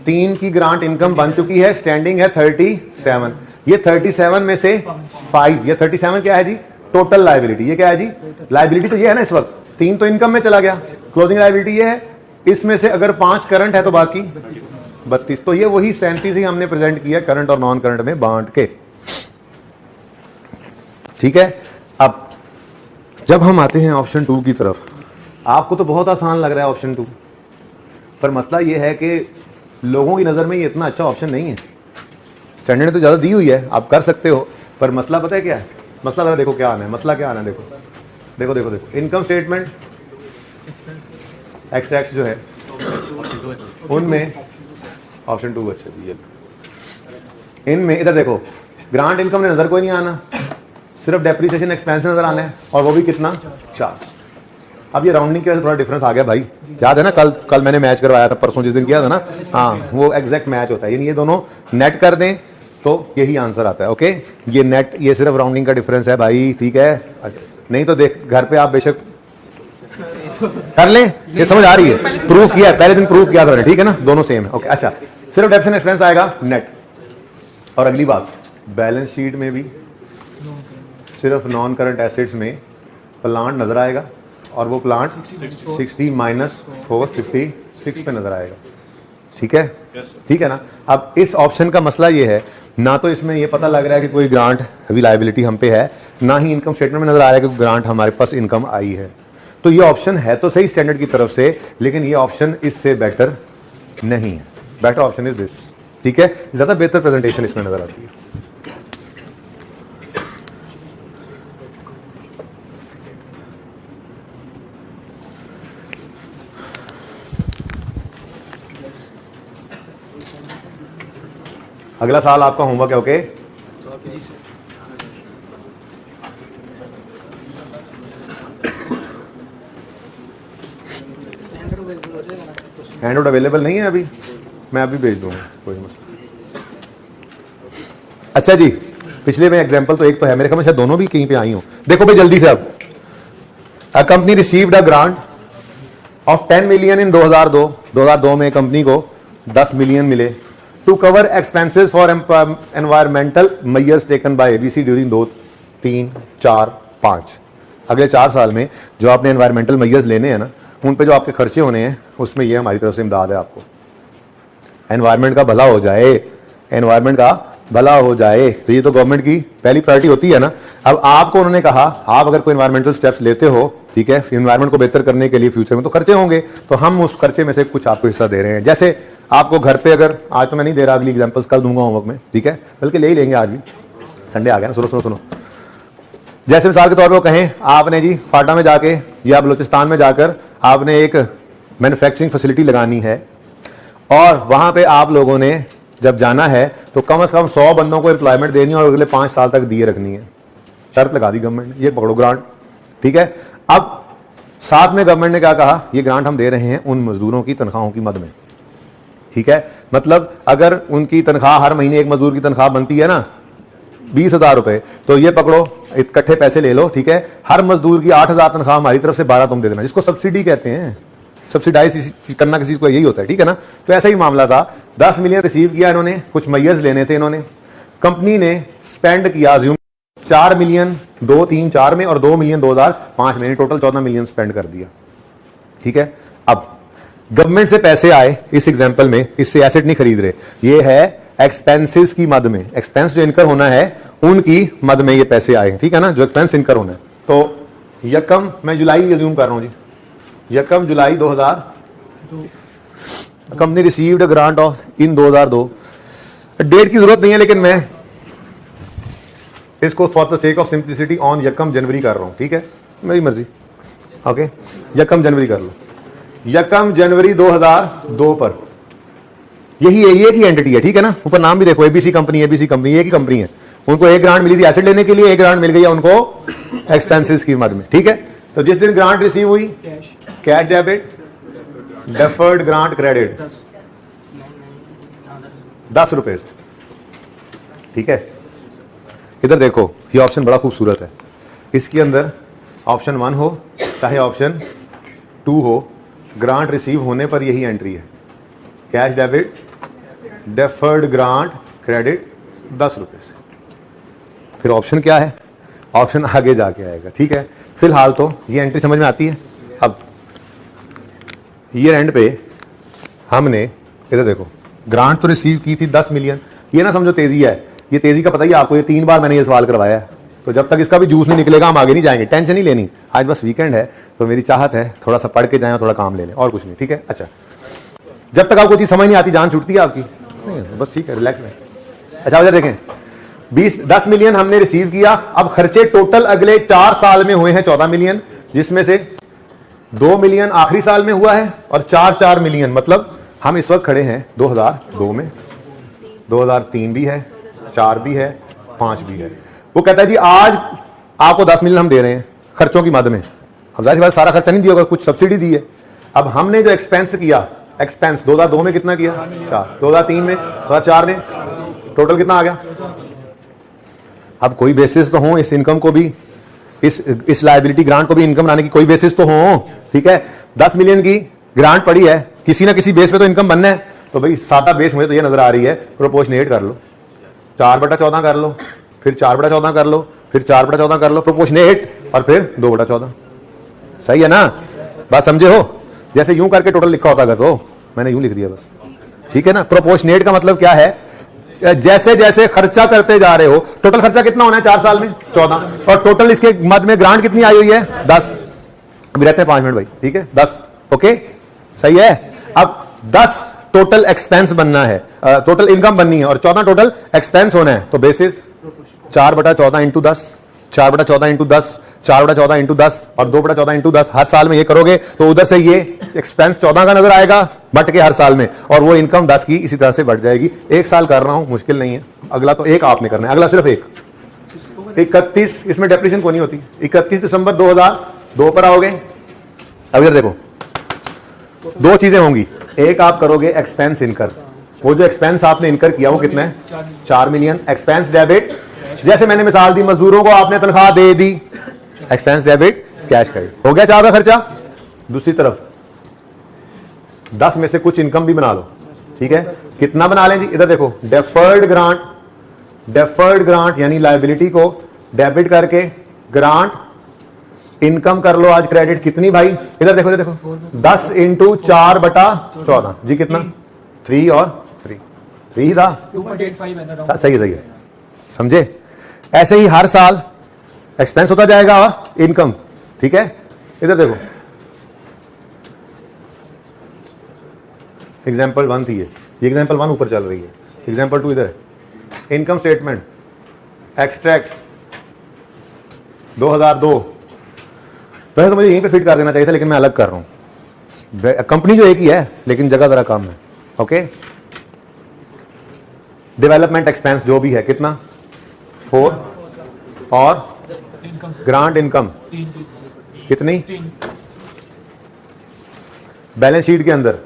3 की ग्रांट इनकम बन चुकी है, स्टैंडिंग है 37, ये 37 में से 5, ये 37 क्या है जी, टोटल लायबिलिटी। ये क्या है जी, लायबिलिटी तो ये है ना, इस वक्त 3 तो इनकम में चला गया, क्लोजिंग लायबिलिटी ये है, इसमें से अगर 5 करंट है तो बाकी 32, तो ये वही 37 ही हमने प्रेजेंट किया करंट और नॉन करंट में बांट के, ठीक है। अब जब हम आते हैं ऑप्शन 2 की तरफ, आपको तो बहुत आसान लग रहा है ऑप्शन 2, पर मसला ये है कि लोगों की नजर में ये इतना अच्छा ऑप्शन नहीं है, स्टैंडर्ड ने तो ज्यादा दी हुई है, आप कर सकते हो, पर मसला पता है क्या है, मसला देखो क्या आना है, मसला क्या आना है, देखो देखो देखो देखो, इनकम स्टेटमेंट एक्स्ट्रा एक्स जो है उनमें ऑप्शन 2 अच्छा जी, ये इनमें इधर देखो ग्रांट इनकम ने नजर कोई नहीं आना, सिर्फ डेप्रिसिएशन एक्सपेंस नजर आना है, और वो भी कितना 4। अब ये राउंडिंग की वजह से थोड़ा डिफरेंस आ गया भाई, याद है ना कल मैंने मैच करवाया था, परसों जिस दिन किया था ना, हाँ वो एग्जैक्ट मैच होता है, यानी ये दोनों नेट कर दें तो यही आंसर आता है। ओके, ये नेट, ये सिर्फ राउंडिंग का डिफरेंस है भाई, ठीक है। नहीं तो देख घर पे आप बेशक कर लें, ये समझ आ रही है, प्रूफ किया है, पहले दिन प्रूफ किया था, ठीक है ना, दोनों सेम है। ओके, अच्छा सिर्फ डेप्रिसिएशन एक्सपेंस आएगा नेट। और अगली बात, बैलेंस शीट में भी सिर्फ नॉन करंट एसेट्स में प्लांट नजर आएगा, और वो प्लांट 60 माइनस 4 56 पे नजर आएगा, ठीक है, ठीक है ना। अब इस ऑप्शन का मसला ये है, ना तो इसमें ये पता लग रहा है कि कोई ग्रांट अभी लायबिलिटी हम पे है, ना ही इनकम स्टेटमेंट में नजर आ रहा है कि ग्रांट हमारे पास इनकम आई है। तो ये ऑप्शन है तो सही स्टैंडर्ड की तरफ से, लेकिन ये ऑप्शन इससे बेटर नहीं है। बेटर ऑप्शन इज दिस, ठीक है, ज्यादा बेहतर प्रेजेंटेशन इसमें नजर आती है। अगला साल आपका होमवर्क है, ओके? हैंडआउट अवेलेबल नहीं है अभी, मैं अभी भेज दूंगा, कोई मसला। अच्छा जी, पिछले में एग्जांपल तो एक तो है, मेरे ख्याल में शायद दोनों भी कहीं पे आई हो। देखो भाई जल्दी से, अब a company received a grant of 10 million in 2002 में कंपनी को 10 मिलियन मिले to cover expenses for environmental measures taken by ABC during 2, 3, 4, 5। अगले 4 साल में जो आपने एनवायरमेंटल मेजर्स लेने हैं ना, उन पे जो आपके खर्चे होने हैं, उसमें ये हमारी तरफ से इमदाद है आपको। एनवायरमेंट का भला हो जाए, एनवायरमेंट का भला हो जाए, तो ये तो गवर्नमेंट की पहली प्रायोरिटी होती है ना। अब आपको उन्होंने कहा, आप अगर कोई एनवायरमेंटल स्टेप्स लेते हो, ठीक है, एनवायरमेंट को बेहतर करने के लिए फ्यूचर में तो खर्चे होंगे, तो हम उस खर्चे में से कुछ आपको हिस्सा दे रहे हैं। जैसे आपको घर पे, अगर आज तो मैं नहीं दे रहा, अगली एग्जांपल्स कल दूंगा होमवर्क में, ठीक है, बल्कि ले ही लेंगे, आज भी संडे आ गया ना। सुनो, जैसे मिसाल के तौर पे वो कहें आपने जी फाटा में जाके या बलूचिस्तान में जाकर आपने एक मैन्युफैक्चरिंग फैसिलिटी लगानी है, और वहां पे आप लोगों ने जब जाना है तो कम से कम 100 बंदों को एम्प्लॉयमेंट देनी है, और अगले 5 साल तक दिए रखनी है। शर्त लगा दी गवर्नमेंट ने, ये पकड़ो ग्रांट, ठीक है। अब साथ में गवर्नमेंट ने क्या कहा, ये ग्रांट हम दे रहे हैं उन मजदूरों की तनख्वाहों की मद में, ठीक है। मतलब अगर उनकी तनख्वाह हर महीने एक मजदूर की तनख्वाह बनती है ना 20,000 रुपए, तो ये पकड़ो, इकट्ठे पैसे ले लो, ठीक है। हर मजदूर की 8,000 तनख्वाह हमारी तरफ से 12 तुम दे देना, जिसको सब्सिडी कहते हैं। सब्सिडाइज करना किसी को यही होता है, ठीक है ना। तो ऐसा ही मामला था, 10 मिलियन रिसीव किया इन्होंने, कुछ मेजर्स लेने थे इन्होंने, कंपनी ने स्पेंड किया 4 मिलियन 2, 3, 4 में, और 2 मिलियन 2005 में, टोटल 14 मिलियन स्पेंड कर दिया, ठीक है। अब गवर्नमेंट से पैसे आए, इस एग्जांपल में इससे एसेट नहीं खरीद रहे, ये है एक्सपेंसेस की मद में, एक्सपेंस जो इनकर होना है उनकी मद में ये पैसे आए, ठीक है ना, जो एक्सपेंस इनकर होना है। तो यकम, मैं जुलाई अज्यूम कर रहा हूं जी, यकम जुलाई 2002 company received a grant of in 2002, date की जरूरत नहीं है, लेकिन मैं इसको for the sake of simplicity on यकम जनवरी कर रहा हूं, ठीक है, मेरी मर्जी, ओके, यकम जनवरी कर लो। यकम जनवरी 2002 पर यही एक ही एंटिटी है, ठीक है ना, ऊपर नाम भी देखो, एबीसी कंपनी, एक ही कंपनी है, उनको एक ग्रांट मिली थी एसेट लेने के लिए, एक ग्रांट मिल गई है उनको एक्सपेंसेस की मद में, ठीक है। तो जिस दिन ग्रांट रिसीव हुई, cash debit, deferred grant credit 10 रुपए, ठीक है। इधर देखो, ये ऑप्शन बड़ा खूबसूरत है, इसके अंदर ऑप्शन 1 हो चाहे ऑप्शन 2 हो, ग्रांट रिसीव होने पर यही एंट्री है, cash debit, deferred grant credit 10 रुपए से। फिर ऑप्शन क्या है, ऑप्शन आगे जाके आएगा, ठीक है। फिलहाल तो ये एंट्री समझ में आती है। अब ईयर एंड पे हमने, इधर देखो, ग्रांट तो रिसीव की थी 10 मिलियन, ये ना समझो तेजी है, ये तेजी का पता ही आपको, ये 3 बार मैंने ये सवाल करवाया है, तो जब तक इसका भी जूस नहीं निकलेगा हम आगे नहीं जाएंगे, टेंशन नहीं लेनी। आज बस वीकेंड है, तो मेरी चाहत है थोड़ा सा पढ़ के जाएं, थोड़ा काम ले लें, और कुछ नहीं, ठीक है। अच्छा, जब तक आपको चीज समझ नहीं आती जान छूटती है आपकी, नहीं बस ठीक है, रिलैक्स में। अच्छा उधर देखें, 10 मिलियन हमने रिसीव किया, अब खर्चे टोटल अगले 4 साल में हुए हैं 14 मिलियन, जिसमें से 2 मिलियन आखिरी साल में हुआ है और 4 मिलियन, मतलब हम इस वक्त खड़े हैं 2002 में, 2003 भी है, 4 भी है, 5 भी है। वो कहता है जी आज आपको 10 मिलियन हम दे रहे हैं खर्चों की मद में। अब जाहिर सी बात सारा खर्चा नहीं दिया होगा, कुछ सब्सिडी दी है। अब हमने जो एक्सपेंस किया, एक्सपेंस 2002 में कितना किया, 4, 2003 में, 2004 में, टोटल कितना आ गया। अब कोई बेसिस तो हो इस इनकम को भी, इस लायबिलिटी ग्रांट को भी इनकम बनाने की कोई बेसिस तो हो, ठीक है। 10 मिलियन की ग्रांट पड़ी है, किसी ना किसी बेस पे तो इनकम बनना है। तो भाई सादा बेस मुझे तो ये नजर आ रही है, प्रोपोर्शनेट कर लो, 4/14 कर लो, फिर 4/14 कर लो, फिर 4/14 कर लो, प्रोपोर्शनेट, और फिर 2/14। सही है ना, बात समझे हो। जैसे यूं करके टोटल लिखा होता, अगर तो मैंने यूं लिख दिया बस, ठीक है ना। प्रोपोर्शनेट का मतलब क्या है, जैसे जैसे खर्चा करते जा रहे हो, टोटल खर्चा कितना होना है 4 साल में, 14, और टोटल इसके मद में ग्रांट कितनी आई हुई है, 10। अभी रहते हैं 5 मिनट भाई, ठीक है, 10, ओके, सही है। अब 10 टोटल एक्सपेंस बनना है, टोटल इनकम बननी है, और 14 टोटल एक्सपेंस होना है। तो बेसिस 4/14 इंटू 10, 4/14 इंटू 10, 4/14 इंटू 10 और 2/14 इंटू 10। हर साल में ये करोगे तो उधर से ये एक्सपेंस 14 का नजर आएगा बट के हर साल में, और वो इनकम 10 की इसी तरह से बढ़ जाएगी। एक साल कर रहा हूं, मुश्किल नहीं है। अगला तो एक आपने करना है, अगला सिर्फ एक 31, इसमें डेप्रिसिएशन को नहीं होती। 31 दिसंबर 2002 पर आओगे। अब इधर देखो, 2 चीजें होंगी। एक आप करोगे एक्सपेंस इनकर, वो जो एक्सपेंस आपने इनकर किया वो कितना है, 4 मिलियन। एक्सपेंस डेबिट, जैसे मैंने मिसाल दी, मजदूरों को आपने तनख्वाह दे दी, एक्सपेंस डेबिट, कैश क्रेडिट, हो गया 4 का खर्चा। दूसरी तरफ 10 में से कुछ इनकम भी बना लो, ठीक है। कितना बना लें जी, इधर देखो, डेफर्ड ग्रांट, डेफर्ड ग्रांट यानी लायबिलिटी को डेबिट करके ग्रांट इनकम कर लो आज क्रेडिट। कितनी भाई, इधर देखो, इधर देखो, 10 इंटू 4/14 जी, कितना, 3 और 3 ही था, 2.85 है ना, सही है, सही है, समझे। ऐसे ही हर साल एक्सपेंस होता जाएगा और इनकम, ठीक है। इधर देखो, एग्जाम्पल 1 थी ये एग्जाम्पल 1 ऊपर चल रही है, एग्जाम्पल 2 इधर है। इनकम स्टेटमेंट एक्सट्रैक्ट 2002, पहले तो मुझे यहीं पे फिट कर देना चाहिए था, लेकिन मैं अलग कर रहा हूं। कंपनी जो एक ही है लेकिन जगह जरा कम है, ओके। डेवलपमेंट एक्सपेंस जो भी है कितना, 4, और ग्रांट इनकम कितनी, बैलेंस शीट के अंदर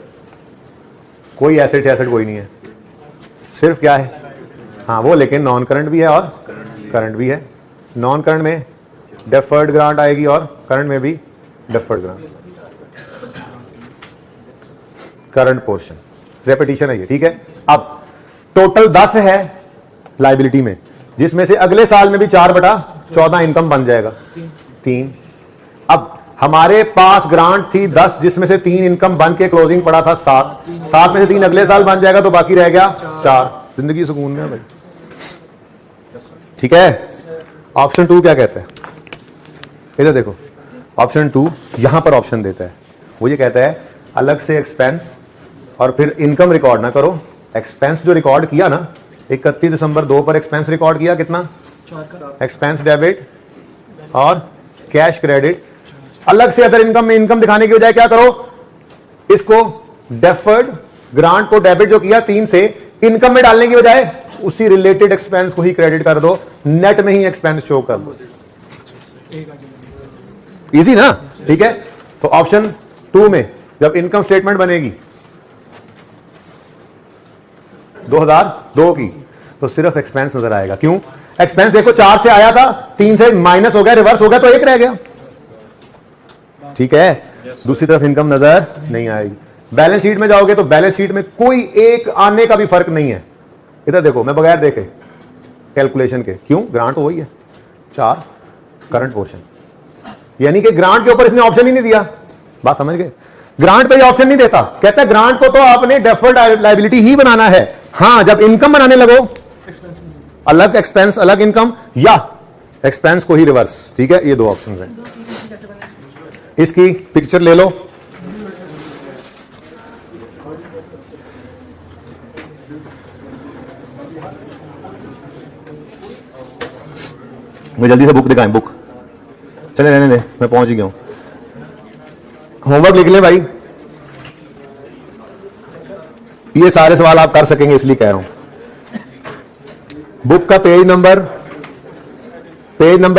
कोई एसेट कोई नहीं है, सिर्फ क्या है, हाँ वो, लेकिन नॉन करंट भी है और करंट भी है। नॉन करंट में डेफर्ड ग्रांट आएगी और करंट में भी deferred grant, current portion, repetition है ये, ठीक है। अब टोटल 10 है लायबिलिटी में, जिसमें से अगले साल में भी 4/14 इनकम बन जाएगा, 3। अब हमारे पास ग्रांट थी 10, जिसमें से 3 इनकम बन के क्लोजिंग पड़ा था 7 में से 3 अगले साल बन जाएगा, तो बाकी रह गया 4। जिंदगी सुकून में है भाई, ठीक है। ऑप्शन 2 क्या कहता है, इधर देखो, ऑप्शन 2 यहां पर ऑप्शन देता है, वो ये कहता है अलग से एक्सपेंस और फिर इनकम रिकॉर्ड ना करो। एक्सपेंस जो रिकॉर्ड किया ना, 31 दिसंबर 2 पर एक्सपेंस रिकॉर्ड किया, कितना, एक्सपेंस डेबिट और कैश क्रेडिट। अलग से अदर इनकम में इनकम दिखाने की बजाय क्या करो, इसको डेफर्ड ग्रांट को डेबिट जो किया 3 से इनकम में डालने की बजाय उसी रिलेटेड एक्सपेंस को ही क्रेडिट कर दो, नेट में ही एक्सपेंस शो कर दो। इजी ना, ठीक है। तो ऑप्शन 2 में जब इनकम स्टेटमेंट बनेगी 2002 की, तो सिर्फ एक्सपेंस नजर आएगा। क्यों, एक्सपेंस देखो 4 से आया था, 3 से माइनस हो गया, रिवर्स हो गया, तो 1 रह गया, ठीक है। दूसरी तरफ इनकम नजर नहीं आएगी। बैलेंस शीट में जाओगे तो बैलेंस शीट में कोई एक आने का भी फर्क नहीं है। इधर देखो, मैं बगैर देखे कैलकुलेशन के, क्यों, ग्रांट वही है 4, करंट पोर्शन, यानी कि ग्रांट के ऊपर इसने ऑप्शन ही नहीं दिया। बात समझ गए, ग्रांट पे ऑप्शन नहीं देता, कहता है ग्रांट को तो आपने डेफर्ड लायबिलिटी ही बनाना है। हाँ, जब इनकम बनाने लगो, अलग एक्सपेंस अलग इनकम, या एक्सपेंस को ही रिवर्स, ठीक है। ये 2 ऑप्शन हैं। इसकी पिक्चर ले लो, मुझे जल्दी से बुक दिखाएं, बुक, चले रहने दे, मैं पहुंच ही गया हूं। होमवर्क लिख लें भाई, ये सारे सवाल आप कर सकेंगे इसलिए कह रहा हूं। बुक का पेज नंबर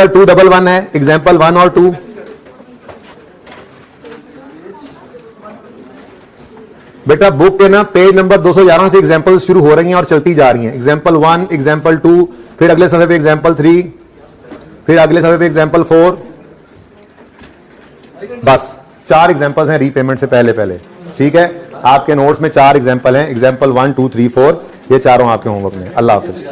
211 है, एग्जाम्पल 1 और 2। बेटा बुक के ना पेज नंबर 211 से एग्जाम्पल शुरू हो रही हैं और चलती जा रही हैं। एग्जाम्पल 1, एग्जाम्पल 2, फिर अगले सफे पे एग्जाम्पल 3, फिर अगले सफे पे एग्जाम्पल 4। बस 4 एग्जाम्पल्स हैं रीपेमेंट से पहले। ठीक है, आपके नोट्स में 4 एग्जाम्पल हैं, एग्जाम्पल 1, 2, 3, 4, ये चारों आपके होमवर्क में। अल्लाह हाफिज।